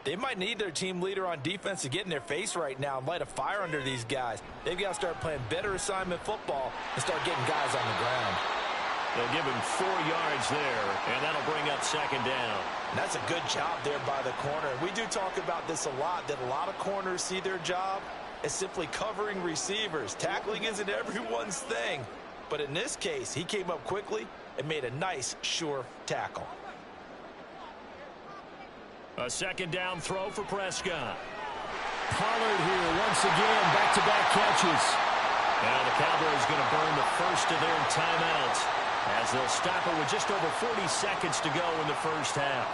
they might need their team leader on defense to get in their face right now and light a fire under these guys. They've got to start playing better assignment football and start getting guys on the ground. They'll give him 4 yards there, and that'll bring up 2nd down. And that's a good job there by the corner. We do talk about this a lot, that a lot of corners see their job as simply covering receivers. Tackling isn't everyone's thing. But in this case, he came up quickly and made a nice, sure tackle. A 2nd down throw for Prescott. Pollard here once again, back-to-back catches. Now the Cowboys going to burn the first of their timeouts as they'll stop it with just over 40 seconds to go in the first half.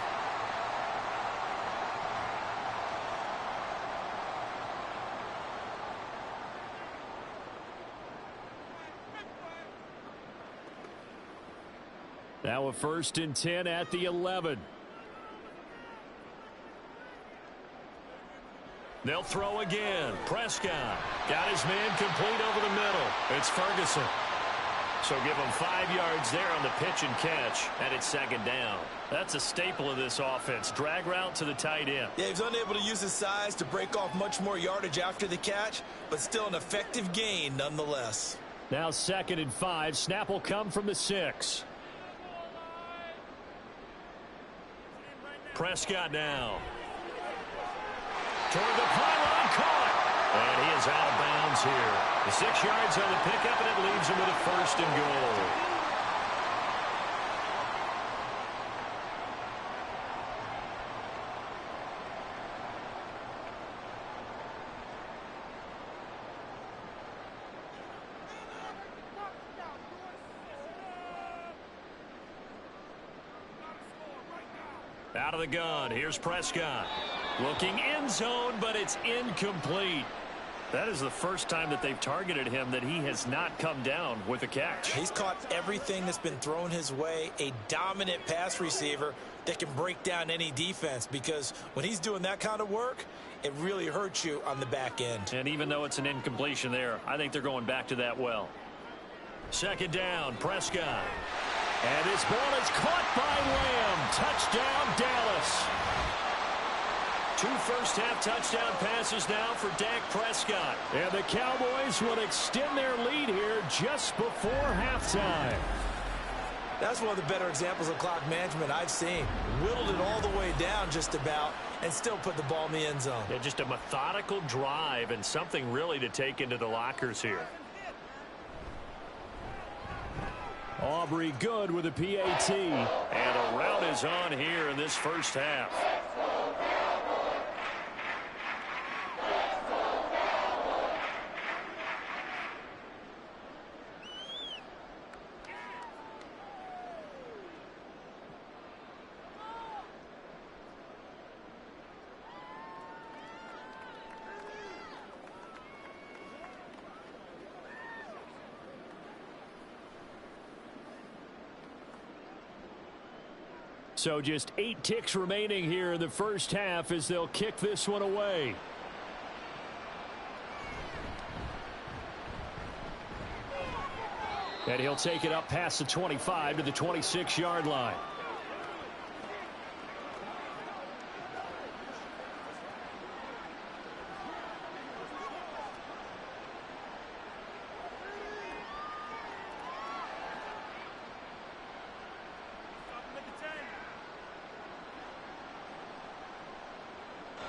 Now a 1st and 10 at the 11. They'll throw again. Prescott got his man complete over the middle. It's Ferguson. So give him 5 yards there on the pitch and catch, and it's 2nd down. That's a staple of this offense. Drag route to the tight end. Yeah, he's unable to use his size to break off much more yardage after the catch, but still an effective gain nonetheless. Now 2nd and 5. Snap will come from the 6. Prescott now. Toward the pylon, caught. And he is out of bounds here. The 6 yards on the pickup, and it leaves him with a 1st and goal. Out of the gun, here's Prescott. Looking end zone, but it's incomplete. That is the first time that they've targeted him that he has not come down with a catch. He's caught everything that's been thrown his way. A dominant pass receiver that can break down any defense, because when he's doing that kind of work, it really hurts you on the back end. And even though it's an incompletion there, I think they're going back to that well. 2nd down, Prescott. And this ball is caught by Lamb. Touchdown, Dallas. 2 first-half touchdown passes now for Dak Prescott. And the Cowboys will extend their lead here just before halftime. That's one of the better examples of clock management I've seen. Whittled it all the way down just about and still put the ball in the end zone. Yeah, just a methodical drive and something really to take into the lockers here. Aubrey good with a PAT. And a rout is on here in this first half. So just 8 ticks remaining here in the first half as they'll kick this one away. And he'll take it up past the 25 to the 26-yard line.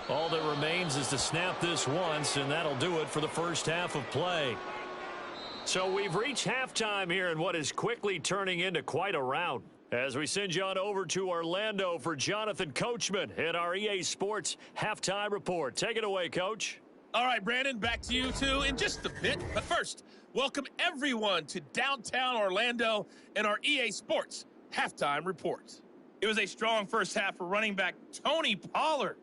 All that remains is to snap this once, and that'll do it for the first half of play. So we've reached halftime here in what is quickly turning into quite a rout. As we send you on over to Orlando for Jonathan Coachman at our EA Sports Halftime Report. Take it away, Coach. All right, Brandon, back to you two in just a bit. But first, welcome everyone to downtown Orlando and our EA Sports Halftime Report. It was a strong first half for running back Tony Pollard.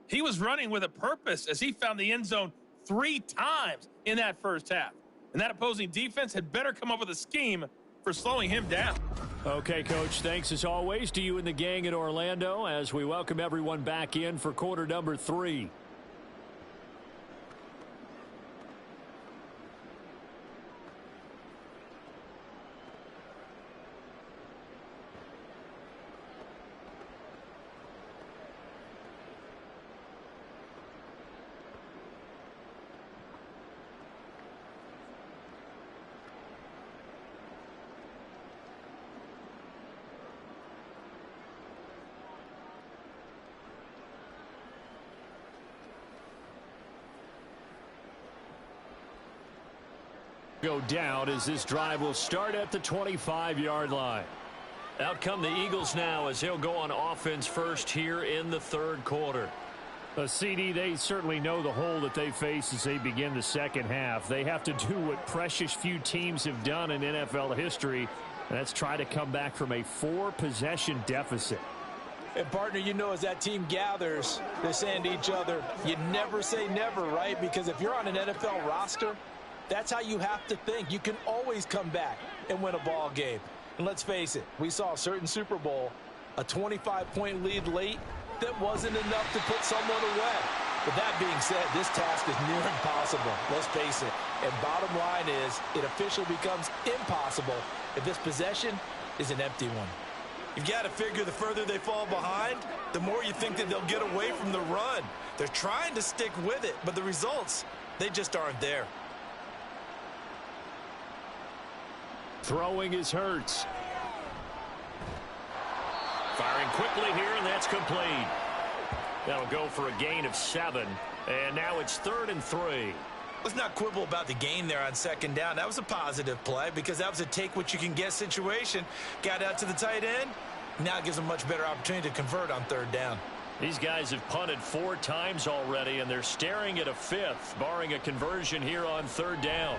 He was running with a purpose as he found the end zone 3 times in that first half. And that opposing defense had better come up with a scheme for slowing him down. Okay, Coach, thanks as always to you and the gang in Orlando as we welcome everyone back in for quarter number 3. Go down as this drive will start at the 25-yard line. Out come the Eagles now as they'll go on offense first here in the third quarter. CD, they certainly know the hole that they face as they begin the second half. They have to do what precious few teams have done in NFL history, and that's try to come back from a 4-possession deficit. And, partner, you know, as that team gathers, they're saying to each other, you never say never, right? Because if you're on an NFL roster, that's how you have to think. You can always come back and win a ball game. And let's face it, we saw a certain Super Bowl, a 25-point lead late that wasn't enough to put someone away. But that being said, this task is near impossible. Let's face it. And bottom line is, it officially becomes impossible if this possession is an empty one. You've got to figure the further they fall behind, the more you think that they'll get away from the run. They're trying to stick with it, but the results, they just aren't there. Throwing is Hurts. Firing quickly here, and that's complete. That'll go for a gain of 7. And now it's 3rd and 3. Let's not quibble about the gain there on second down. That was a positive play because that was a take-what-you-can-get situation. Got out to the tight end. Now it gives them a much better opportunity to convert on 3rd down. These guys have punted 4 times already, and they're staring at a 5th, barring a conversion here on 3rd down.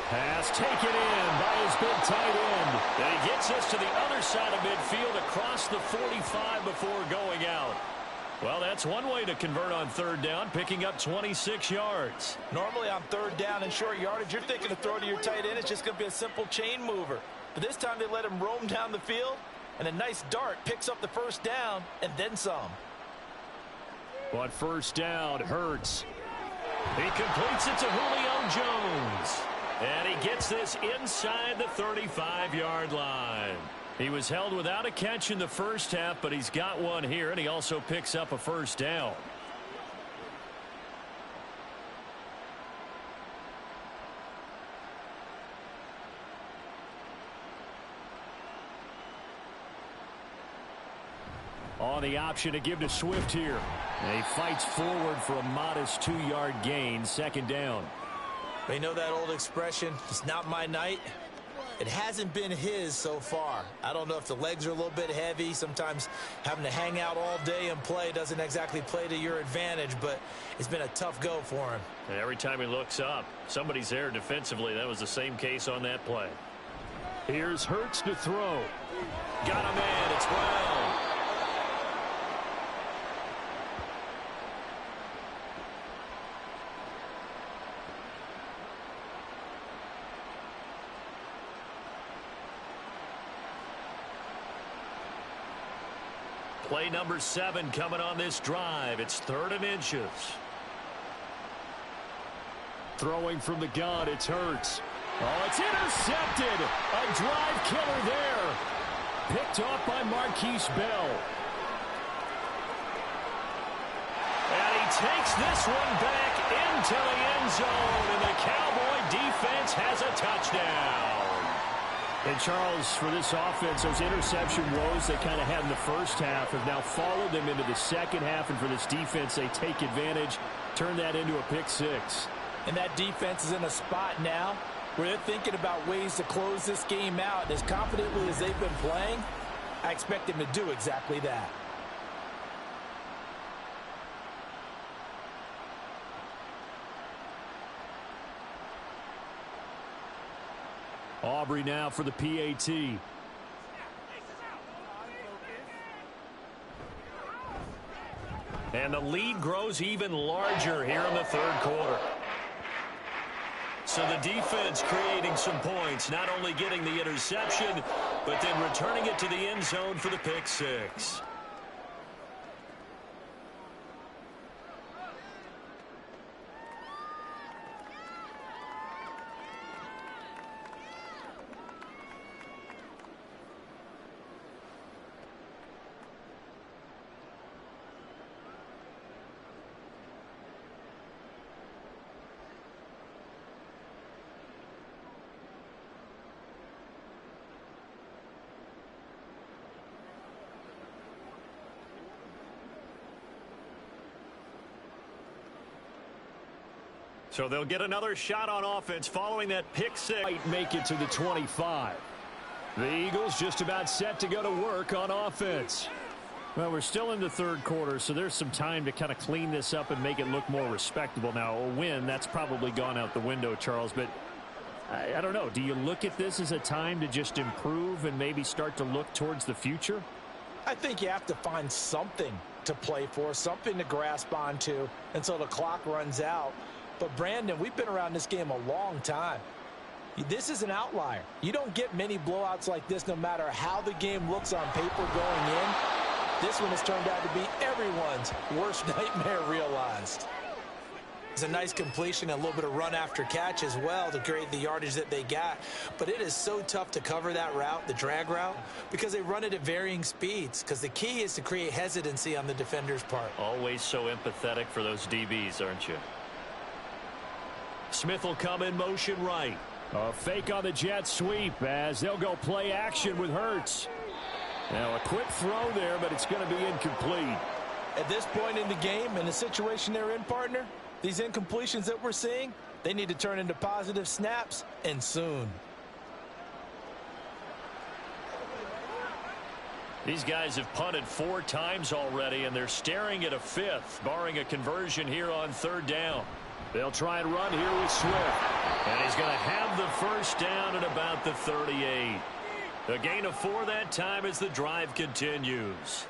Pass taken in by his big tight end. And he gets us to the other side of midfield across the 45 before going out. Well, that's one way to convert on 3rd down, picking up 26 yards. Normally on 3rd down and short yardage, you're thinking of throwing to your tight end. It's just going to be a simple chain mover. But this time they let him roam down the field, and a nice dart picks up the 1st down and then some. But 1st down, Hurts. He completes it to Julio Jones. And he gets this inside the 35-yard line. He was held without a catch in the first half, but he's got one here, and he also picks up a 1st down. On the option to give to Swift here. And he fights forward for a modest 2-yard gain, 2nd down. But you know that old expression, it's not my night? It hasn't been his so far. I don't know if the legs are a little bit heavy. Sometimes having to hang out all day and play doesn't exactly play to your advantage, but it's been a tough go for him. And every time he looks up, somebody's there defensively. That was the same case on that play. Here's Hurts to throw. Got a man. It's Brown. Play number 7 coming on this drive. It's 3rd and inches. Throwing from the gun, it's Hurts. Oh, it's intercepted. A drive killer there. Picked off by Marquise Bell. And he takes this one back into the end zone, and the Cowboy defense has a touchdown. And Charles, for this offense, those interception woes they kind of had in the first half have now followed them into the second half. And for this defense, they take advantage, turn that into a pick six. And that defense is in a spot now where they're thinking about ways to close this game out. And as confidently as they've been playing, I expect them to do exactly that. Aubrey now for the PAT. And the lead grows even larger here in the third quarter. So the defense creating some points, not only getting the interception, but then returning it to the end zone for the pick six. So they'll get another shot on offense following that pick six. Might make it to the 25. The Eagles just about set to go to work on offense. Well, we're still in the third quarter, so there's some time to kind of clean this up and make it look more respectable. Now, a win, that's probably gone out the window, Charles, but I don't know. Do you look at this as a time to just improve and maybe start to look towards the future? I think you have to find something to play for, something to grasp onto until the clock runs out. But, Brandon, we've been around this game a long time. This is an outlier. You don't get many blowouts like this no matter how the game looks on paper going in. This one has turned out to be everyone's worst nightmare realized. It's a nice completion, a little bit of run after catch as well to create the yardage that they got. But it is so tough to cover that route, the drag route, because they run it at varying speeds. Because the key is to create hesitancy on the defender's part. Always so empathetic for those DBs, aren't you? Smith will come in motion right. A fake on the jet sweep as they'll go play action with Hurts. Now a quick throw there, but it's going to be incomplete. At this point in the game, in the situation they're in, partner, these incompletions that we're seeing, they need to turn into positive snaps, and soon. These guys have punted 4 times already, and they're staring at a 5th, barring a conversion here on 3rd down. They'll try and run here with Swift. And he's going to have the first down at about the 38. A gain of 4 that time as the drive continues.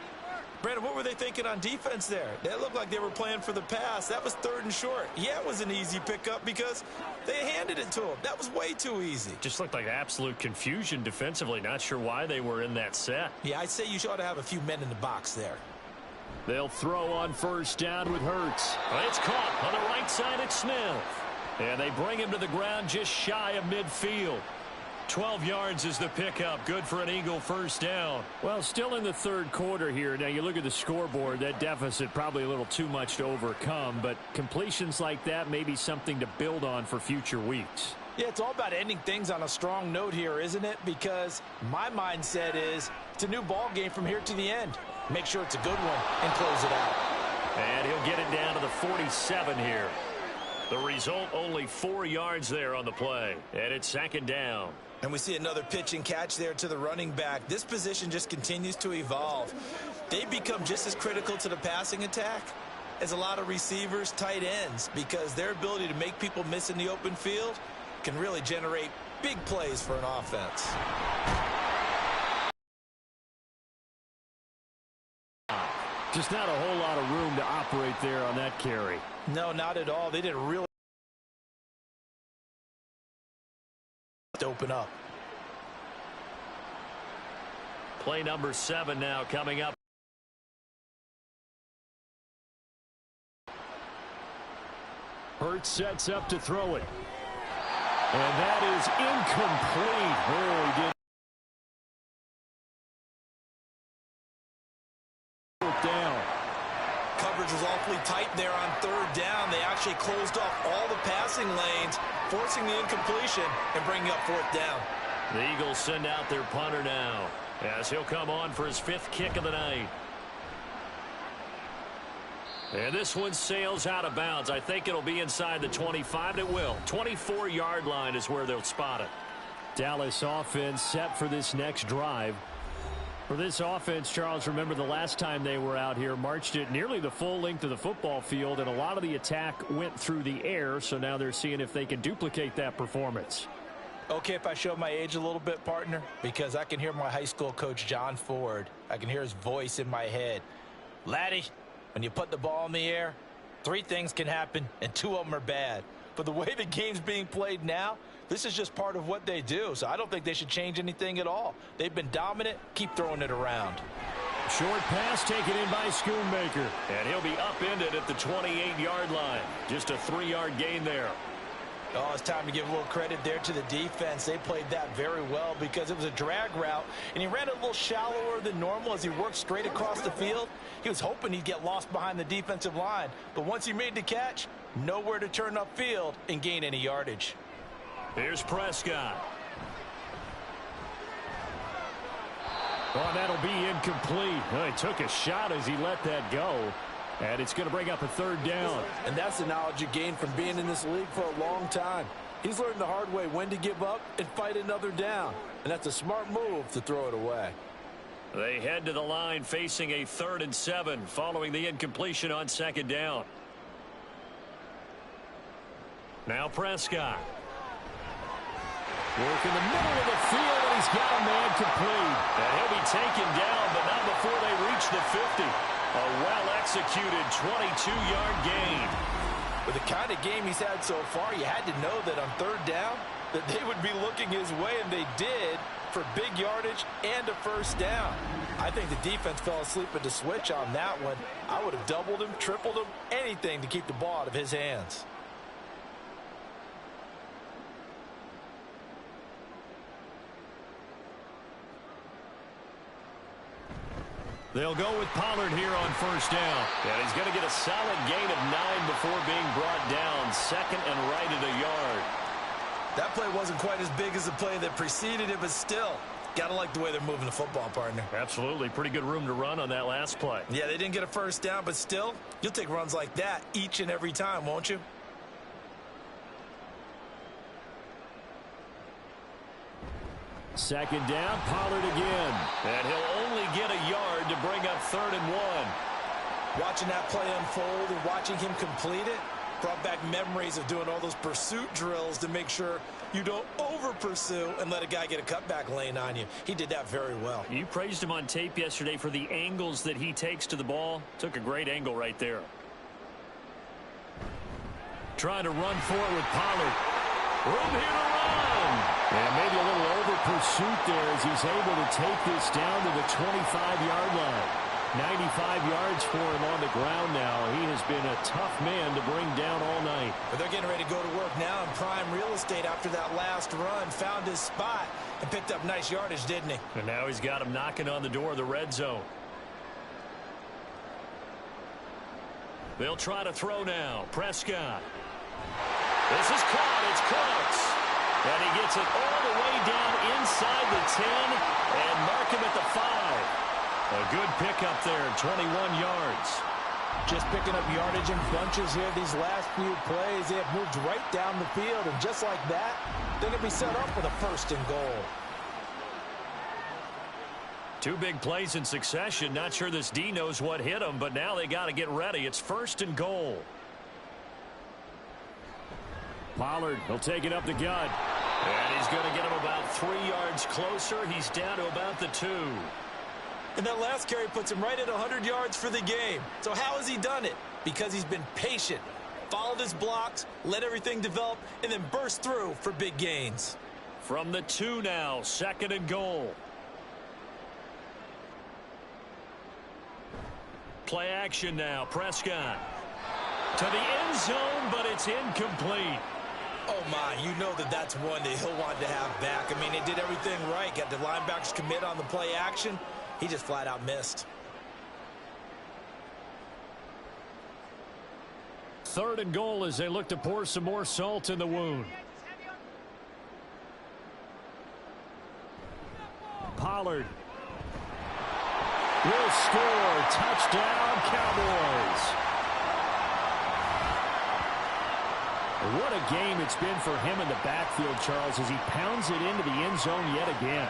Brandon, what were they thinking on defense there? They looked like they were playing for the pass. That was 3rd and short. Yeah, it was an easy pickup because they handed it to him. That was way too easy. Just looked like absolute confusion defensively. Not sure why they were in that set. Yeah, I'd say you ought to have a few men in the box there. They'll throw on 1st down with Hurts. It's caught on the right side at Smith. And they bring him to the ground just shy of midfield. 12 yards is the pickup. Good for an Eagle 1st down. Well, still in the 3rd quarter here. Now, you look at the scoreboard. That deficit probably a little too much to overcome. But completions like that may be something to build on for future weeks. Yeah, it's all about ending things on a strong note here, isn't it? Because my mindset is it's a new ball game from here to the end. Make sure it's a good one and close it out. And he'll get it down to the 47 here. The result, only 4 yards there on the play. And it's 2nd down. And we see another pitch and catch there to the running back. This position just continues to evolve. They've become just as critical to the passing attack as a lot of receivers, tight ends, because their ability to make people miss in the open field can really generate big plays for an offense. Just not a whole lot of room to operate there on that carry. No, not at all. They didn't really open up. Play number 7 now coming up. Hurts sets up to throw it. And that is incomplete. Oh, he did. Down. Coverage was awfully tight there on 3rd down. They actually closed off all the passing lanes, forcing the incompletion and bringing up 4th down. The Eagles send out their punter now as he'll come on for his 5th kick of the night. And this one sails out of bounds. I think it'll be inside the 25. It will. 24-yard line is where they'll spot it. Dallas offense set for this next drive. For this offense, Charles, remember the last time they were out here, marched it nearly the full length of the football field, and a lot of the attack went through the air, so now they're seeing if they can duplicate that performance. Okay, if I show my age a little bit, partner, because I can hear my high school coach, John Ford. I can hear his voice in my head. Laddie, when you put the ball in the air, 3 things can happen, and 2 of them are bad. But the way the game's being played now, this is just part of what they do, so I don't think they should change anything at all. They've been dominant. Keep throwing it around. Short pass taken in by Schoonmaker. And he'll be upended at the 28-yard line. Just a 3-yard gain there. Oh, it's time to give a little credit there to the defense. They played that very well because it was a drag route, and he ran it a little shallower than normal as he worked straight across the field. He was hoping he'd get lost behind the defensive line, but once he made the catch, nowhere to turn upfield and gain any yardage. Here's Prescott. Oh, that'll be incomplete. Oh, he took a shot as he let that go. And it's going to bring up a 3rd down. And that's the knowledge you gain from being in this league for a long time. He's learned the hard way when to give up and fight another down. And that's a smart move to throw it away. They head to the line facing a 3rd and 7 following the incompletion on 2nd down. Now Prescott. Work in the middle of the field, and he's got a man complete. And he'll be taken down, but not before they reach the 50. A well-executed 22-yard gain. With the kind of game he's had so far, you had to know that on 3rd down that they would be looking his way, and they did, for big yardage and a 1st down. I think the defense fell asleep at the switch on that one. I would have doubled him, tripled him, anything to keep the ball out of his hands. They'll go with Pollard here on 1st down. And he's going to get a solid gain of 9 before being brought down. 2nd and right at a yard. That play wasn't quite as big as the play that preceded it, but still, gotta like the way they're moving the football, partner. Absolutely. Pretty good room to run on that last play. Yeah, they didn't get a 1st down, but still, you'll take runs like that each and every time, won't you? Second down, Pollard again. And he'll only get a yard to bring up 3rd and 1. Watching that play unfold and watching him complete it brought back memories of doing all those pursuit drills to make sure you don't over-pursue and let a guy get a cutback lane on you. He did that very well. You praised him on tape yesterday for the angles that he takes to the ball. Took a great angle right there. Trying to run for it with Pollard. Room here to run. And maybe a little over-pursuit there as he's able to take this down to the 25-yard line. 95 yards for him on the ground now. He has been a tough man to bring down all night. But they're getting ready to go to work now in prime real estate after that last run. Found his spot and picked up nice yardage, didn't he? And now he's got him knocking on the door of the red zone. They'll try to throw now. Prescott. This is caught. It's Cooks. And he gets it all the way down inside the 10 and mark him at the 5. A good pickup there, 21 yards. Just picking up yardage in bunches here these last few plays. They have moved right down the field, and just like that, they're going to be set up with a 1st and goal. 2 big plays in succession. Not sure this D knows what hit him, but now they got to get ready. It's 1st and goal. Pollard will take it up the gut. And he's going to get him about 3 yards closer. He's down to about the 2. And that last carry puts him right at 100 yards for the game. So how has he done it? Because he's been patient, followed his blocks, let everything develop, and then burst through for big gains. From the 2 now, 2nd and goal. Play action now, Prescott. To the end zone, but it's incomplete. Oh, my, you know that's one that he'll want to have back. I mean, they did everything right. Got the linebackers commit on the play action. He just flat out missed. 3rd and goal as they look to pour some more salt in the wound. Pollard. Will score. Touchdown, Cowboys. What a game it's been for him in the backfield, Charles, as he pounds it into the end zone yet again.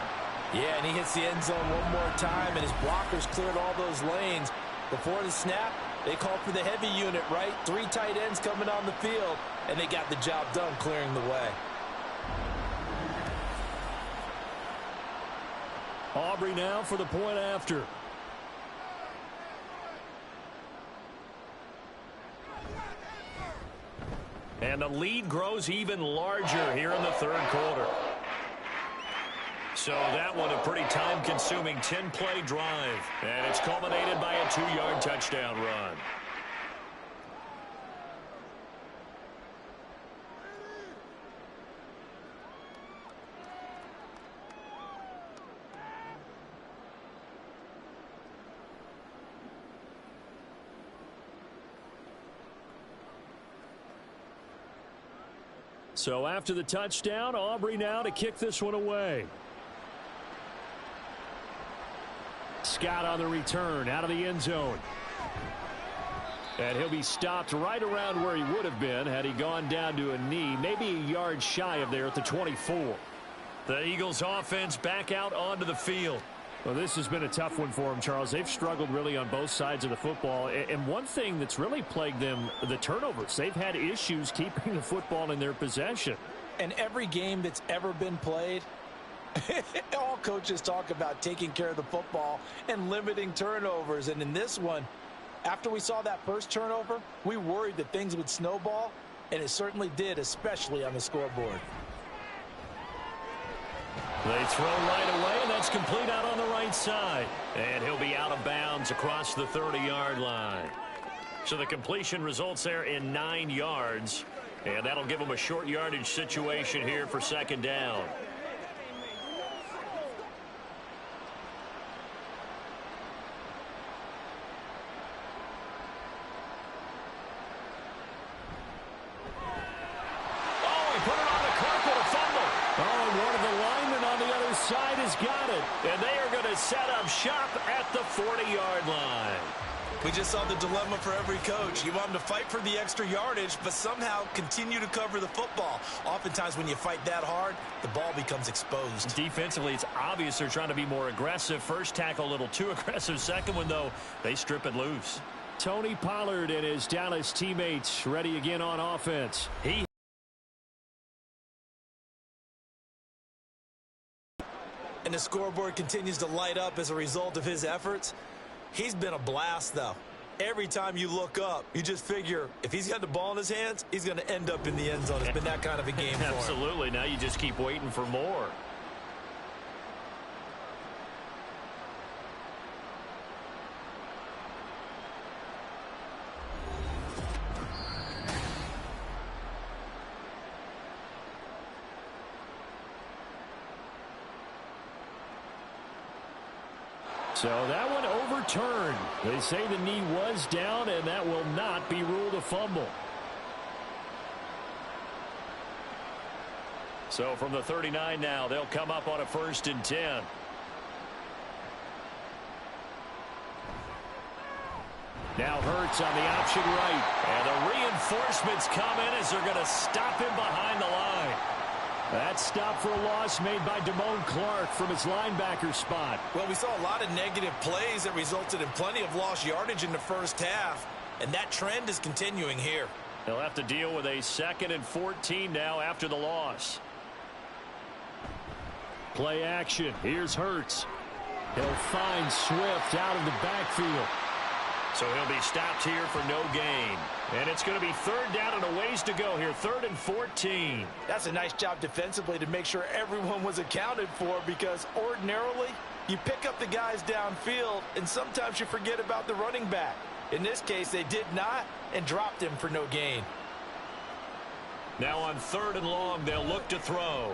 Yeah, and he hits the end zone one more time, and his blockers cleared all those lanes. Before the snap, they called for the heavy unit, right? 3 tight ends coming on the field, and they got the job done clearing the way. Aubrey now for the point after. And the lead grows even larger here in the third quarter. So that one a pretty time-consuming 10-play drive. And it's culminated by a 2-yard touchdown run. So after the touchdown, Aubrey now to kick this one away. Scott on the return out of the end zone. And he'll be stopped right around where he would have been had he gone down to a knee, maybe a yard shy of there at the 24. The Eagles offense back out onto the field. Well, this has been a tough one for them, Charles. They've struggled really on both sides of the football. And one thing that's really plagued them, the turnovers. They've had issues keeping the football in their possession. And every game that's ever been played, all coaches talk about taking care of the football and limiting turnovers. And in this one, after we saw that first turnover, we worried that things would snowball, and it certainly did, especially on the scoreboard. They throw right away, and that's complete out on the right side. And he'll be out of bounds across the 30-yard line. So the completion results there in 9 yards. And that'll give them a short yardage situation here for second down. Side has got it. And they are going to set up shop at the 40-yard line. We just saw the dilemma for every coach. You want them to fight for the extra yardage, but somehow continue to cover the football. Oftentimes when you fight that hard, the ball becomes exposed. Defensively, it's obvious they're trying to be more aggressive. First tackle a little too aggressive. Second one, though, they strip it loose. Tony Pollard and his Dallas teammates ready again on offense. And the scoreboard continues to light up as a result of his efforts. He's been a blast, though. Every time you look up, you just figure if he's got the ball in his hands, he's going to end up in the end zone. It's been that kind of a game for him. Absolutely. Now you just keep waiting for more. So that one overturned. They say the knee was down, and that will not be ruled a fumble. So from the 39 now, they'll come up on a 1st and 10. Now Hurts on the option right. And the reinforcements come in as they're going to stop him behind the line. That stop for a loss made by Damone Clark from his linebacker spot. Well, we saw a lot of negative plays that resulted in plenty of lost yardage in the first half, and that trend is continuing here. They'll have to deal with a 2nd and 14 now after the loss. Play action. Here's Hurts. He'll find Swift out of the backfield. So he'll be stopped here for no gain. And it's going to be 3rd down and a ways to go here. 3rd and 14. That's a nice job defensively to make sure everyone was accounted for, because ordinarily you pick up the guys downfield and sometimes you forget about the running back. In this case, they did not and dropped him for no gain. Now on 3rd and long, they'll look to throw.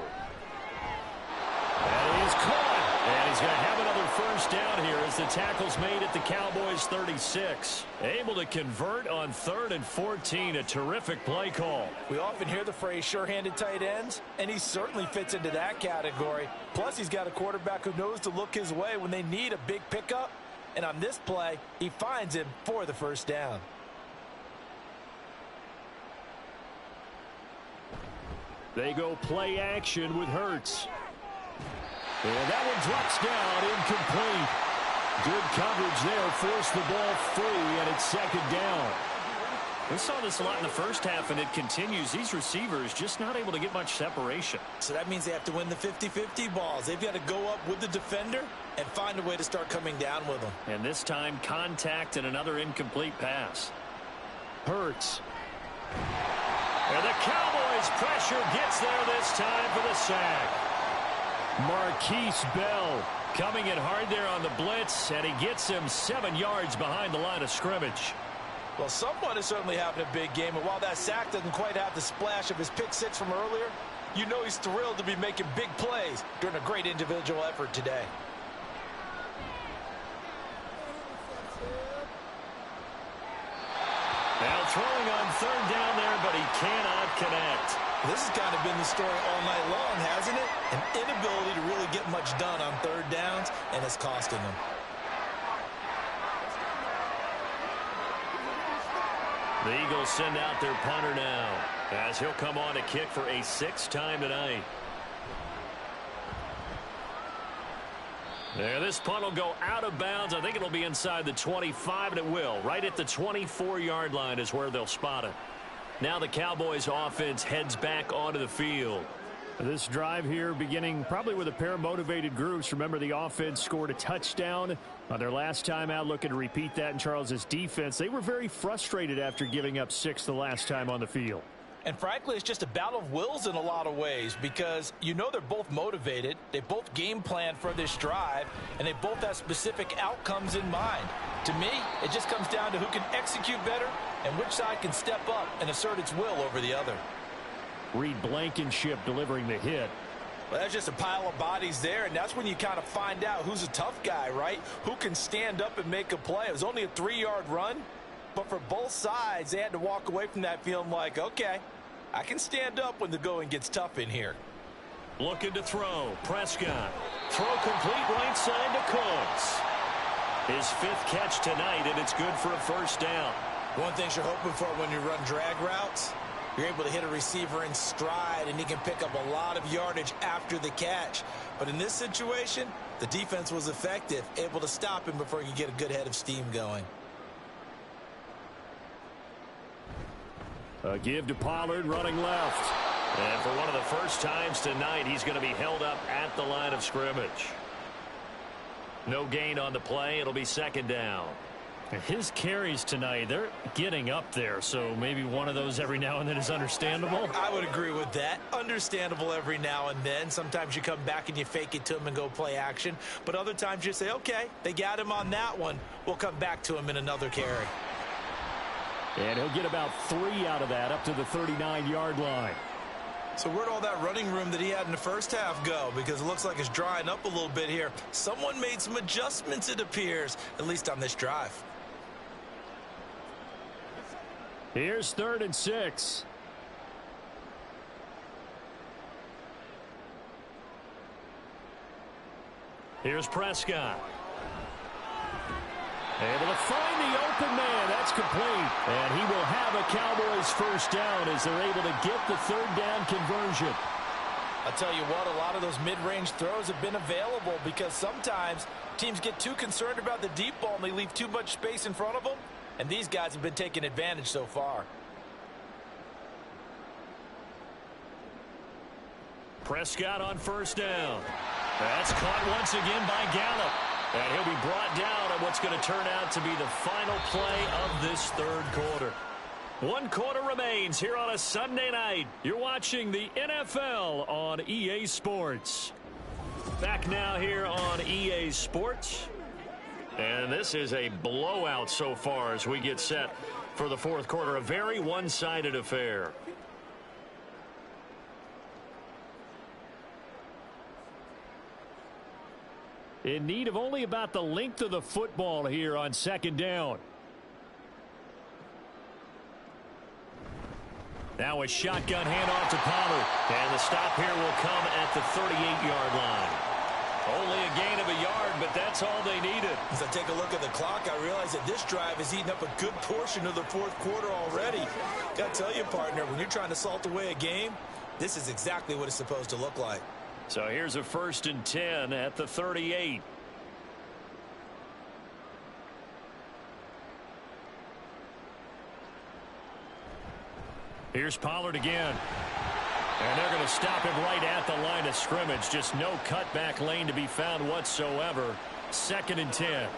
And he's caught. And is going to have another first down here as the tackle's made at the Cowboys 36. Able to convert on 3rd and 14. A terrific play call. We often hear the phrase sure-handed tight ends, and he certainly fits into that category. Plus, he's got a quarterback who knows to look his way when they need a big pickup. And on this play, he finds him for the first down. They go play action with Hurts. And that one drops down, incomplete. Good coverage there, forced the ball free, and it's 2nd down. We saw this a lot in the first half, and it continues. These receivers just not able to get much separation. So that means they have to win the 50-50 balls. They've got to go up with the defender and find a way to start coming down with them. And this time, contact and another incomplete pass. Hurts. And the Cowboys pressure gets there this time for the sack. Marquise Bell coming in hard there on the blitz, and he gets him 7 yards behind the line of scrimmage. Well, someone is certainly having a big game, and while that sack doesn't quite have the splash of his pick six from earlier, you know he's thrilled to be making big plays during a great individual effort today. Now throwing on 3rd down there, but he cannot connect. This has kind of been the story all night long, hasn't it? An inability to really get much done on 3rd downs, and it's costing them. The Eagles send out their punter now, as he'll come on to kick for a 6th time tonight. There, this punt will go out of bounds. I think it'll be inside the 25, and it will. Right at the 24-yard line is where they'll spot it. Now the Cowboys offense heads back onto the field. This drive here beginning probably with a pair of motivated groups. Remember, the offense scored a touchdown on their last time out, looking to repeat that in Charles's defense. They were very frustrated after giving up 6 the last time on the field. And frankly, it's just a battle of wills in a lot of ways, because you know they're both motivated, they both game plan for this drive, and they both have specific outcomes in mind. To me, it just comes down to who can execute better and which side can step up and assert its will over the other. Reed Blankenship delivering the hit. Well, that's just a pile of bodies there, and that's when you kind of find out who's a tough guy, right? Who can stand up and make a play. It was only a 3-yard run, but for both sides, they had to walk away from that feeling like, okay, I can stand up when the going gets tough in here. Looking to throw. Prescott. Throw complete right side to Cooks. His 5th catch tonight, and it's good for a first down. One thing you're hoping for when you run drag routes, you're able to hit a receiver in stride, and he can pick up a lot of yardage after the catch. But in this situation, the defense was effective, able to stop him before he could get a good head of steam going. A give to Pollard running left. And for one of the first times tonight, he's going to be held up at the line of scrimmage. No gain on the play. It'll be 2nd down. His carries tonight, they're getting up there, so maybe one of those every now and then is understandable. I would agree with that. Understandable every now and then. Sometimes you come back and you fake it to him and go play action. But other times you say, okay, they got him on that one. We'll come back to him in another carry. And he'll get about 3 out of that up to the 39-yard line. So where'd all that running room that he had in the first half go? Because it looks like it's drying up a little bit here. Someone made some adjustments, it appears, at least on this drive. Here's 3rd and 6. Here's Prescott. Able to find the open man. That's complete. And he will have a Cowboys first down as they're able to get the 3rd down conversion. I'll tell you what, a lot of those mid-range throws have been available because sometimes teams get too concerned about the deep ball and they leave too much space in front of them. And these guys have been taking advantage so far. Prescott on first down. That's caught once again by Gallup. And he'll be brought down on what's going to turn out to be the final play of this 3rd quarter. 1 quarter remains here on a Sunday night. You're watching the NFL on EA Sports. Back now here on EA Sports. And this is a blowout so far as we get set for the 4th quarter. A very one-sided affair. in need of only about the length of the football here on second down. Now a shotgun handoff to Pollard. And the stop here will come at the 38-yard line. Only a gain of a yard, but that's all they needed. As I take a look at the clock, I realize that this drive has eaten up a good portion of the fourth quarter already. Got to tell you, partner, when you're trying to salt away a game, this is exactly what it's supposed to look like. So here's a 1st and 10 at the 38. Here's Pollard again. And they're going to stop him right at the line of scrimmage. Just no cutback lane to be found whatsoever. 2nd and 10.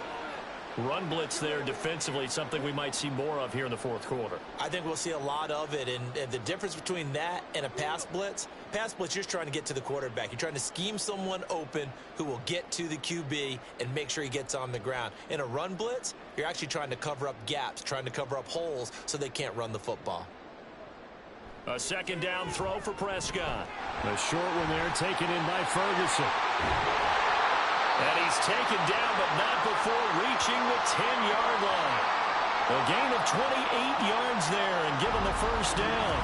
Run blitz there defensively, something we might see more of here in the fourth quarter. I think we'll see a lot of it. And the difference between that and a pass blitz, you're just trying to get to the quarterback. You're trying to scheme someone open who will get to the QB and make sure he gets on the ground. In a run blitz, you're actually trying to cover up gaps, trying to cover up holes so they can't run the football. A 2nd down throw for Prescott. A short one there taken in by Ferguson. And he's taken down, but not before reaching the 10-yard line. A gain of 28 yards there and given the 1st down.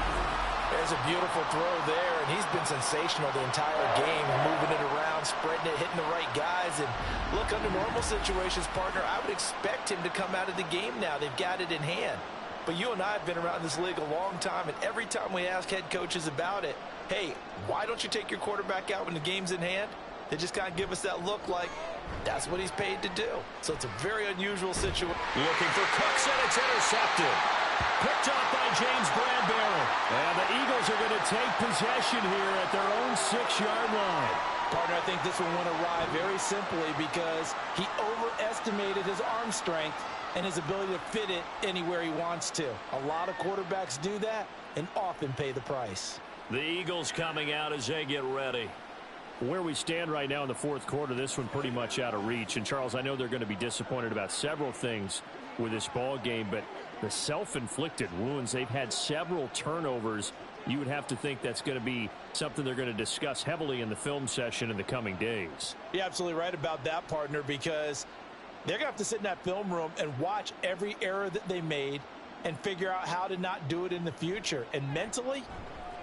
There's a beautiful throw there, and he's been sensational the entire game, moving it around, spreading it, hitting the right guys. And look, under normal situations, partner, I would expect him to come out of the game now. They've got it in hand. But you and I have been around this league a long time, and every time we ask head coaches about it, hey, why don't you take your quarterback out when the game's in hand? They just kind of give us that look like that's what he's paid to do. So it's a very unusual situation. Looking for Cooks, and it's intercepted. Picked off by James Bradbury. And the Eagles are going to take possession here at their own 6-yard line. Partner, I think this one went awry very simply because he overestimated his arm strength and his ability to fit it anywhere he wants to. A lot of quarterbacks do that and often pay the price. The Eagles coming out as they get ready. Where we stand right now in the fourth quarter, this one pretty much out of reach. And, Charles, I know they're going to be disappointed about several things with this ball game, but the self-inflicted wounds, they've had several turnovers. You would have to think that's going to be something they're going to discuss heavily in the film session in the coming days. You're absolutely right about that, partner, because they're going to have to sit in that film room and watch every error that they made and figure out how to not do it in the future. And mentally,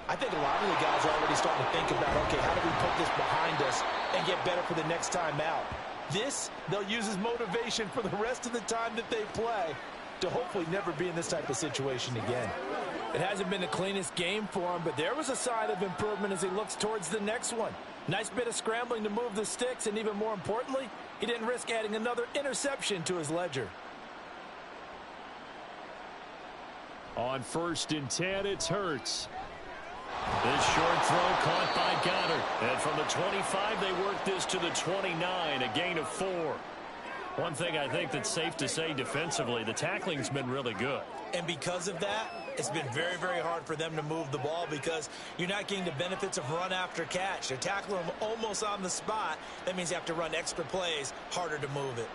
I think a lot of the guys are already starting to think about, okay, how do we put this behind us and get better for the next time out? This, they'll use as motivation for the rest of the time that they play to hopefully never be in this type of situation again. It hasn't been the cleanest game for him, but there was a sign of improvement as he looks towards the next one. Nice bit of scrambling to move the sticks, and even more importantly, he didn't risk adding another interception to his ledger. On 1st and 10, it's Hurts. This short throw caught by Goddard. And from the 25, they work this to the 29, a gain of 4. One thing I think that's safe to say defensively, the tackling's been really good. And because of that, it's been very, very hard for them to move the ball because you're not getting the benefits of run after catch. They're tackling them almost on the spot. That means you have to run extra plays, harder to move it.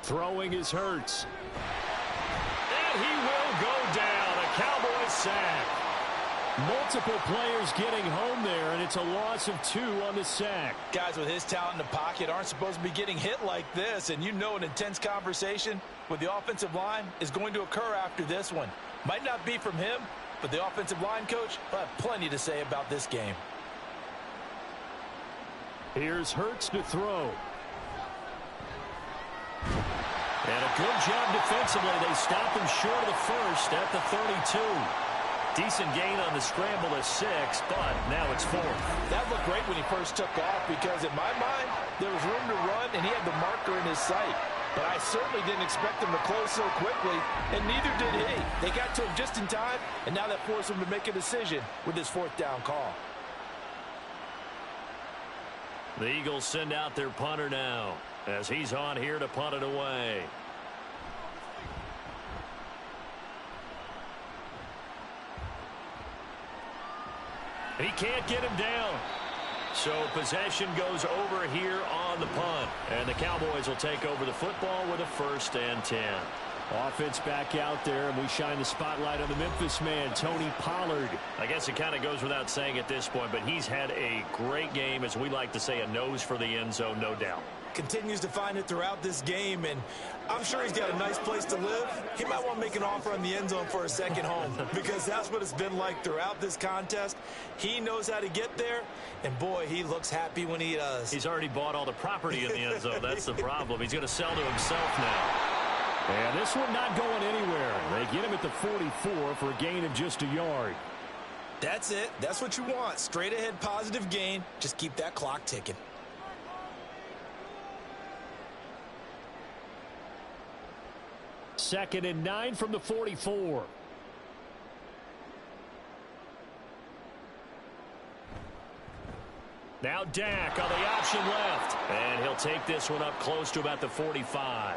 Throwing is Hurts. And he will go down. A Cowboys sack. Multiple players getting home there, and it's a loss of 2 on the sack. Guys with his talent in the pocket aren't supposed to be getting hit like this, and you know an intense conversation with the offensive line is going to occur after this one. Might not be from him, but the offensive line coach will have plenty to say about this game. Here's Hurts to throw. And a good job defensively. They stop him short of the first at the 32. Decent gain on the scramble of 6, but now it's 4th. That looked great when he first took off because in my mind, there was room to run and he had the marker in his sight. But I certainly didn't expect him to close so quickly, and neither did he. They got to him just in time, and now that forced him to make a decision with his 4th down call. The Eagles send out their punter now as he's on here to punt it away. He can't get him down. So possession goes over here on the punt. And the Cowboys will take over the football with a 1st and 10. Offense back out there, and we shine the spotlight on the Memphis man, Tony Pollard. I guess it kind of goes without saying at this point, but he's had a great game, as we like to say, a nose for the end zone, no doubt. Continues to find it throughout this game, and I'm sure he's got a nice place to live. He might want to make an offer on the end zone for a second home because that's what it's been like throughout this contest. He knows how to get there, and boy, he looks happy when he does. He's already bought all the property in the end zone. That's the problem. He's going to sell to himself now. And this one not going anywhere. They get him at the 44 for a gain of just a yard. That's it. That's what you want. Straight ahead positive gain. Just keep that clock ticking. Second and 9 from the 44. Now Dak on the option left. And he'll take this one up close to about the 45.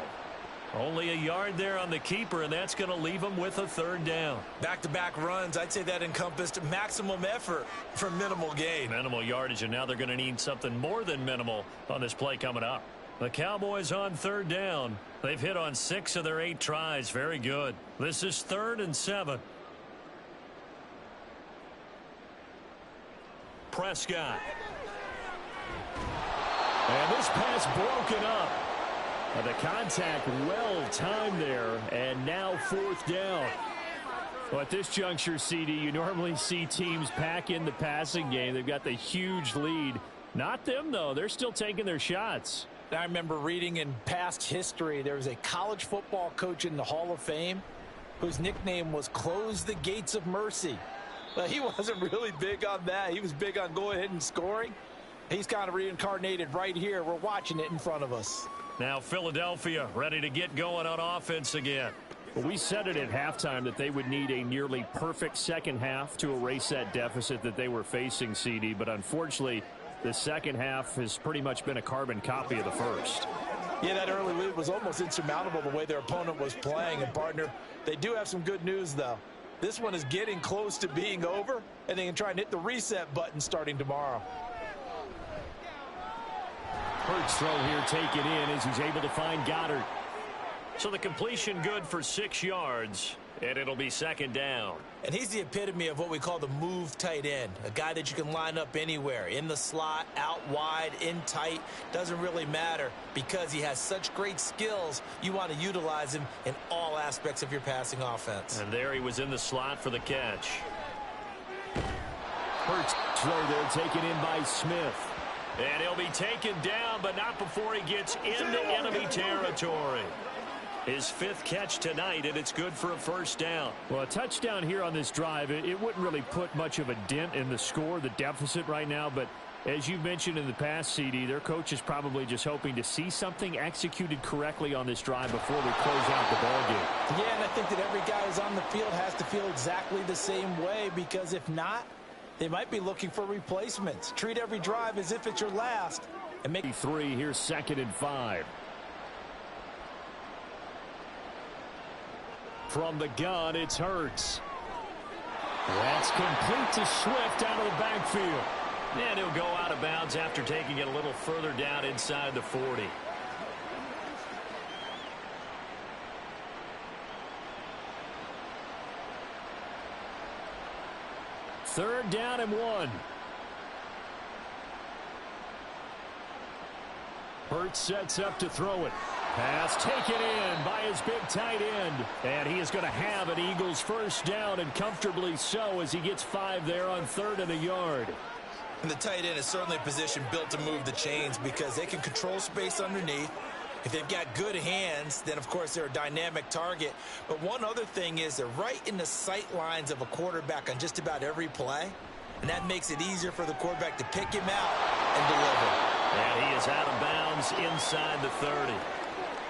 Only a yard there on the keeper, and that's going to leave him with a third down. Back-to-back runs, I'd say that encompassed maximum effort for minimal gain. Minimal yardage, and now they're going to need something more than minimal on this play coming up. The Cowboys on third down. They've hit on 6 of their 8 tries. Very good. This is 3rd and 7. Prescott. And this pass broken up. The contact well timed there, and now 4th down. Well, at this juncture, CD, you normally see teams pack in the passing game. They've got the huge lead. Not them, though. They're still taking their shots. I remember reading in past history, there was a college football coach in the Hall of Fame whose nickname was Close the Gates of Mercy. But he wasn't really big on that. He was big on going ahead and scoring. He's kind of reincarnated right here. We're watching it in front of us. Now Philadelphia ready to get going on offense again. Well, we said it at halftime that they would need a nearly perfect second half to erase that deficit that they were facing, CD. But unfortunately, the second half has pretty much been a carbon copy of the first. Yeah, that early lead was almost insurmountable the way their opponent was playing. And, partner, they do have some good news, though. This one is getting close to being over, and they can try and hit the reset button starting tomorrow. Hurts throw here taken in as he's able to find Goddard. So the completion good for 6 yards, and it'll be 2nd down. And he's the epitome of what we call the move tight end, a guy that you can line up anywhere, in the slot, out wide, in tight, doesn't really matter because he has such great skills. You want to utilize him in all aspects of your passing offense. And there he was in the slot for the catch. Hurts throw there taken in by Smith. And he'll be taken down, but not before he gets into enemy territory. His 5th catch tonight, and it's good for a 1st down. Well, a touchdown here on this drive, it wouldn't really put much of a dent in the score, the deficit right now. But as you mentioned in the past, CD, their coach is probably just hoping to see something executed correctly on this drive before they close out the ballgame. Yeah, and I think that every guy who's on the field has to feel exactly the same way, because if not, they might be looking for replacements. Treat every drive as if it's your last. And make 3, here's 2nd and 5. From the gun, it's Hurts. That's complete to Swift out of the backfield. And he'll go out of bounds after taking it a little further down inside the 40. Third down and 1. Hurts sets up to throw it. Pass taken in by his big tight end. And he is going to have an Eagles 1st down, and comfortably so, as he gets 5 there on 3rd and a yard. And the tight end is certainly a position built to move the chains because they can control space underneath. If they've got good hands, then, of course, they're a dynamic target. But one other thing is they're right in the sight lines of a quarterback on just about every play. And that makes it easier for the quarterback to pick him out and deliver. And he is out of bounds inside the 30.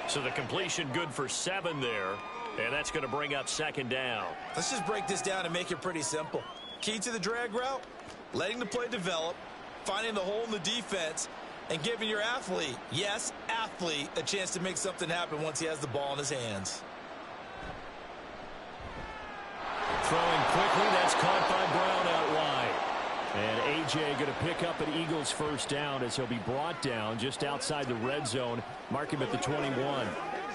So the completion good for 7 there. And that's going to bring up 2nd down. Let's just break this down and make it pretty simple. Key to the drag route, letting the play develop, finding the hole in the defense, and giving your athlete, yes, athlete, a chance to make something happen once he has the ball in his hands. Throwing quickly, that's caught by Brown out wide. And A.J. going to pick up an Eagles 1st down as he'll be brought down just outside the red zone. Mark him at the 21.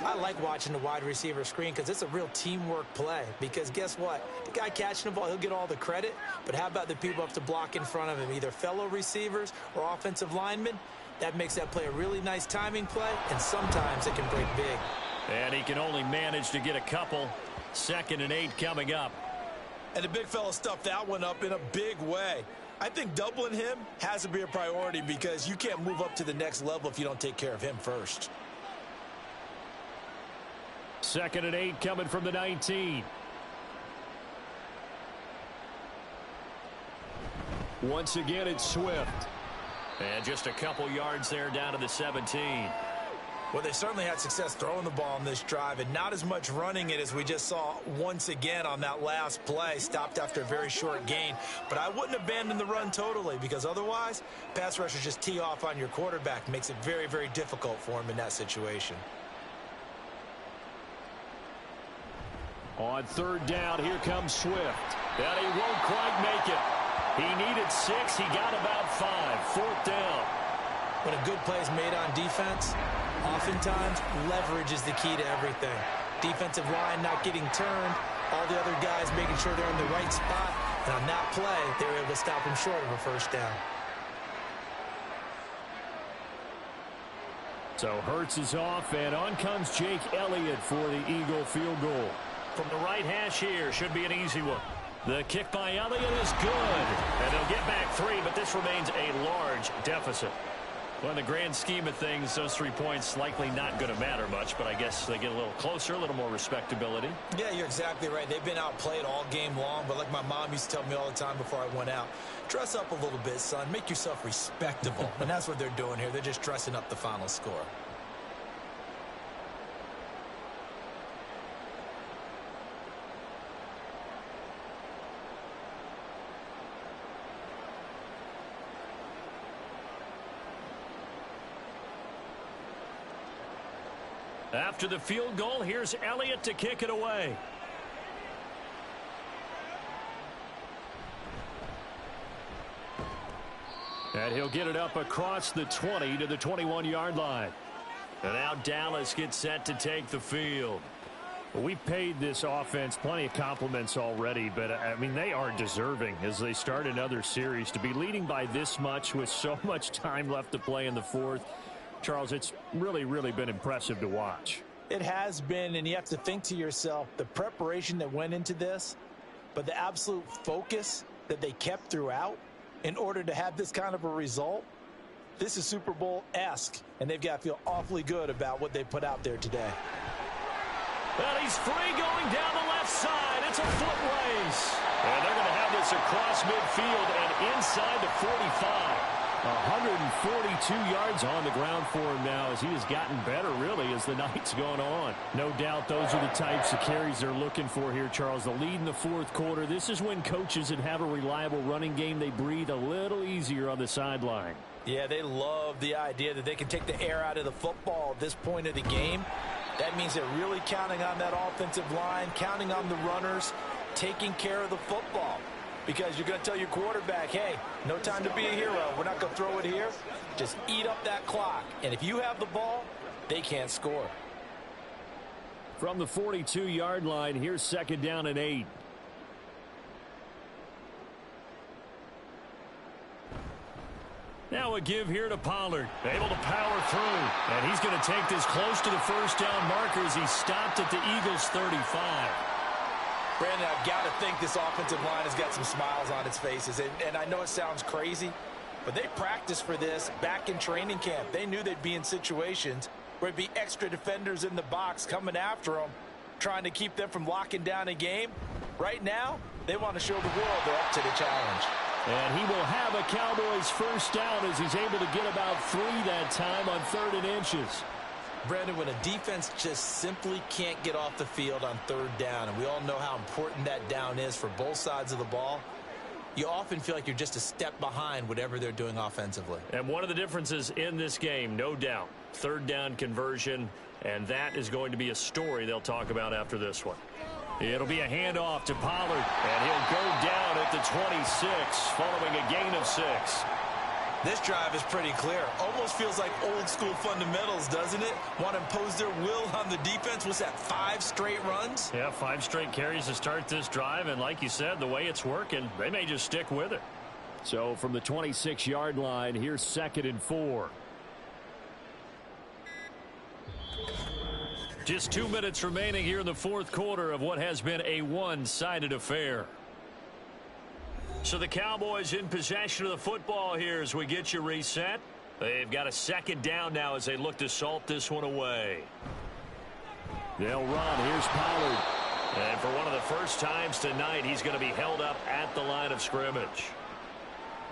I like watching the wide receiver screen because it's a real teamwork play. Because guess what? The guy catching the ball, he'll get all the credit. But how about the people up to block in front of him, either fellow receivers or offensive linemen? That makes that play a really nice timing play, and sometimes it can break big. And he can only manage to get a couple. 2nd and 8 coming up. And the big fella stuffed that one up in a big way. I think doubling him has to be a priority because you can't move up to the next level if you don't take care of him first. 2nd and 8 coming from the 19. Once again, it's Swift. And just a couple yards there down to the 17. Well, they certainly had success throwing the ball on this drive and not as much running it as we just saw once again on that last play. Stopped after a very short gain. But I wouldn't abandon the run totally because otherwise, pass rushers just tee off on your quarterback. Makes it very, very difficult for him in that situation. On 3rd down, here comes Swift. And he won't quite make it. He needed 6. He got about 5. 4th down. When a good play is made on defense, oftentimes leverage is the key to everything. Defensive line not getting turned, all the other guys making sure they're in the right spot, and on that play, they were able to stop him short of a 1st down. So Hurts is off, and on comes Jake Elliott for the Eagle field goal. From the right hash here, should be an easy one. The kick by Elliott is good, and they'll get back 3, but this remains a large deficit. Well, in the grand scheme of things, those 3 points likely not going to matter much, but I guess they get a little closer, a little more respectability. Yeah, you're exactly right. They've been outplayed all game long, but like my mom used to tell me all the time before I went out, dress up a little bit, son. Make yourself respectable. And that's what they're doing here. They're just dressing up the final score. After the field goal, here's Elliott to kick it away. And he'll get it up across the 20 to the 21-yard line. And now Dallas gets set to take the field. We paid this offense plenty of compliments already, but, I mean, they are deserving as they start another series. To be leading by this much with so much time left to play in the 4th, Charles, it's really, really been impressive to watch. It has been, and you have to think to yourself, the preparation that went into this, but the absolute focus that they kept throughout in order to have this kind of a result. This is Super Bowl-esque, and they've got to feel awfully good about what they put out there today. Well, he's free going down the left side. It's a foot race. And they're going to have this across midfield and inside the 45. 142 yards on the ground for him now as he has gotten better, really, as the night's gone on. No doubt those are the types of carries they're looking for here, Charles. The lead in the 4th quarter. This is when coaches that have a reliable running game, they breathe a little easier on the sideline. Yeah, they love the idea that they can take the air out of the football at this point of the game. That means they're really counting on that offensive line, counting on the runners, taking care of the football. Because you're going to tell your quarterback, hey, no time to be a hero. We're not going to throw it here. Just eat up that clock. And if you have the ball, they can't score. From the 42-yard line, here's 2nd down and 8. Now a give here to Pollard. Able to power through. And he's going to take this close to the 1st down marker as he stopped at the Eagles' 35. Brandon, I've got to think this offensive line has got some smiles on its faces. And I know it sounds crazy, but they practiced for this back in training camp. They knew they'd be in situations where it'd be extra defenders in the box coming after them, trying to keep them from locking down a game. Right now, they want to show the world they're up to the challenge. And he will have a Cowboys 1st down as he's able to get about 3 that time on 3rd and inches. Brandon, when a defense just simply can't get off the field on 3rd down, and we all know how important that down is for both sides of the ball, you often feel like you're just a step behind whatever they're doing offensively. And one of the differences in this game, no doubt, 3rd down conversion, and that is going to be a story they'll talk about after this one. It'll be a handoff to Pollard, and he'll go down at the 26 following a gain of 6. This drive is pretty clear. Almost feels like old school fundamentals, doesn't it? Want to impose their will on the defense. Was that 5 straight runs? Yeah, 5 straight carries to start this drive. And like you said, the way it's working, they may just stick with it. So from the 26-yard line, here's 2nd and 4. Just 2 minutes remaining here in the fourth quarter of what has been a one-sided affair. So the Cowboys in possession of the football here as we get you reset. They've got a 2nd down now as they look to salt this one away. They'll run. Here's Pollard. And for one of the first times tonight, he's going to be held up at the line of scrimmage.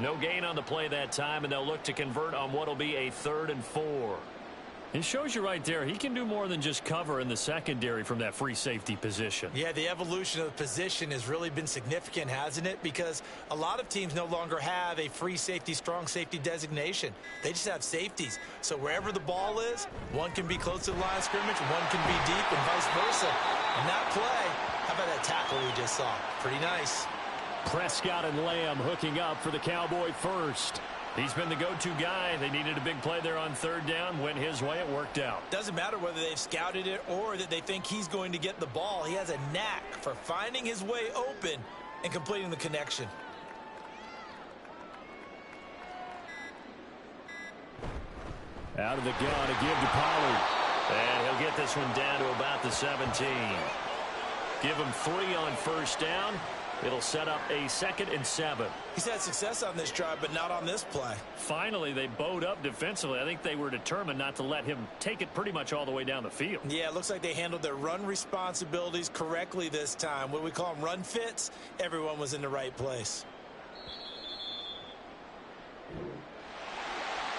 No gain on the play that time, and they'll look to convert on what will be a 3rd and 4. It shows you right there, he can do more than just cover in the secondary from that free safety position. Yeah, the evolution of the position has really been significant, hasn't it? Because a lot of teams no longer have a free safety, strong safety designation. They just have safeties. So wherever the ball is, one can be close to the line of scrimmage, one can be deep, and vice versa. And that play, how about that tackle we just saw? Pretty nice. Prescott and Lamb hooking up for the Cowboy first. He's been the go-to guy. They needed a big play there on 3rd down. Went his way. It worked out. Doesn't matter whether they've scouted it or that they think he's going to get the ball. He has a knack for finding his way open and completing the connection. Out of the gun to give to Pollard. And he'll get this one down to about the 17. Give him 3 on 1st down. It'll set up a 2nd and 7. He's had success on this drive, but not on this play. Finally, they bowed up defensively. I think they were determined not to let him take it pretty much all the way down the field. Yeah, it looks like they handled their run responsibilities correctly this time. What we call them run fits, everyone was in the right place.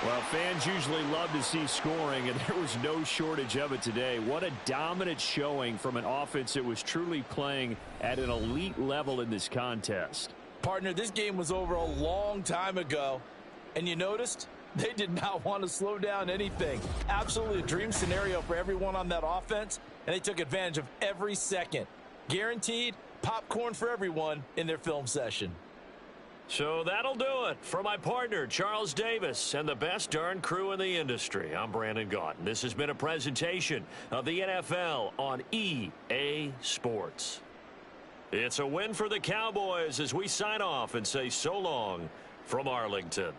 Well, fans usually love to see scoring, and there was no shortage of it today. What a dominant showing from an offense that was truly playing at an elite level in this contest. Partner, this game was over a long time ago, and you noticed they did not want to slow down anything. Absolutely a dream scenario for everyone on that offense, and they took advantage of every second. Guaranteed popcorn for everyone in their film session. So that'll do it for my partner, Charles Davis, and the best darn crew in the industry. I'm Brandon Gaudin. This has been a presentation of the NFL on EA Sports. It's a win for the Cowboys as we sign off and say so long from Arlington.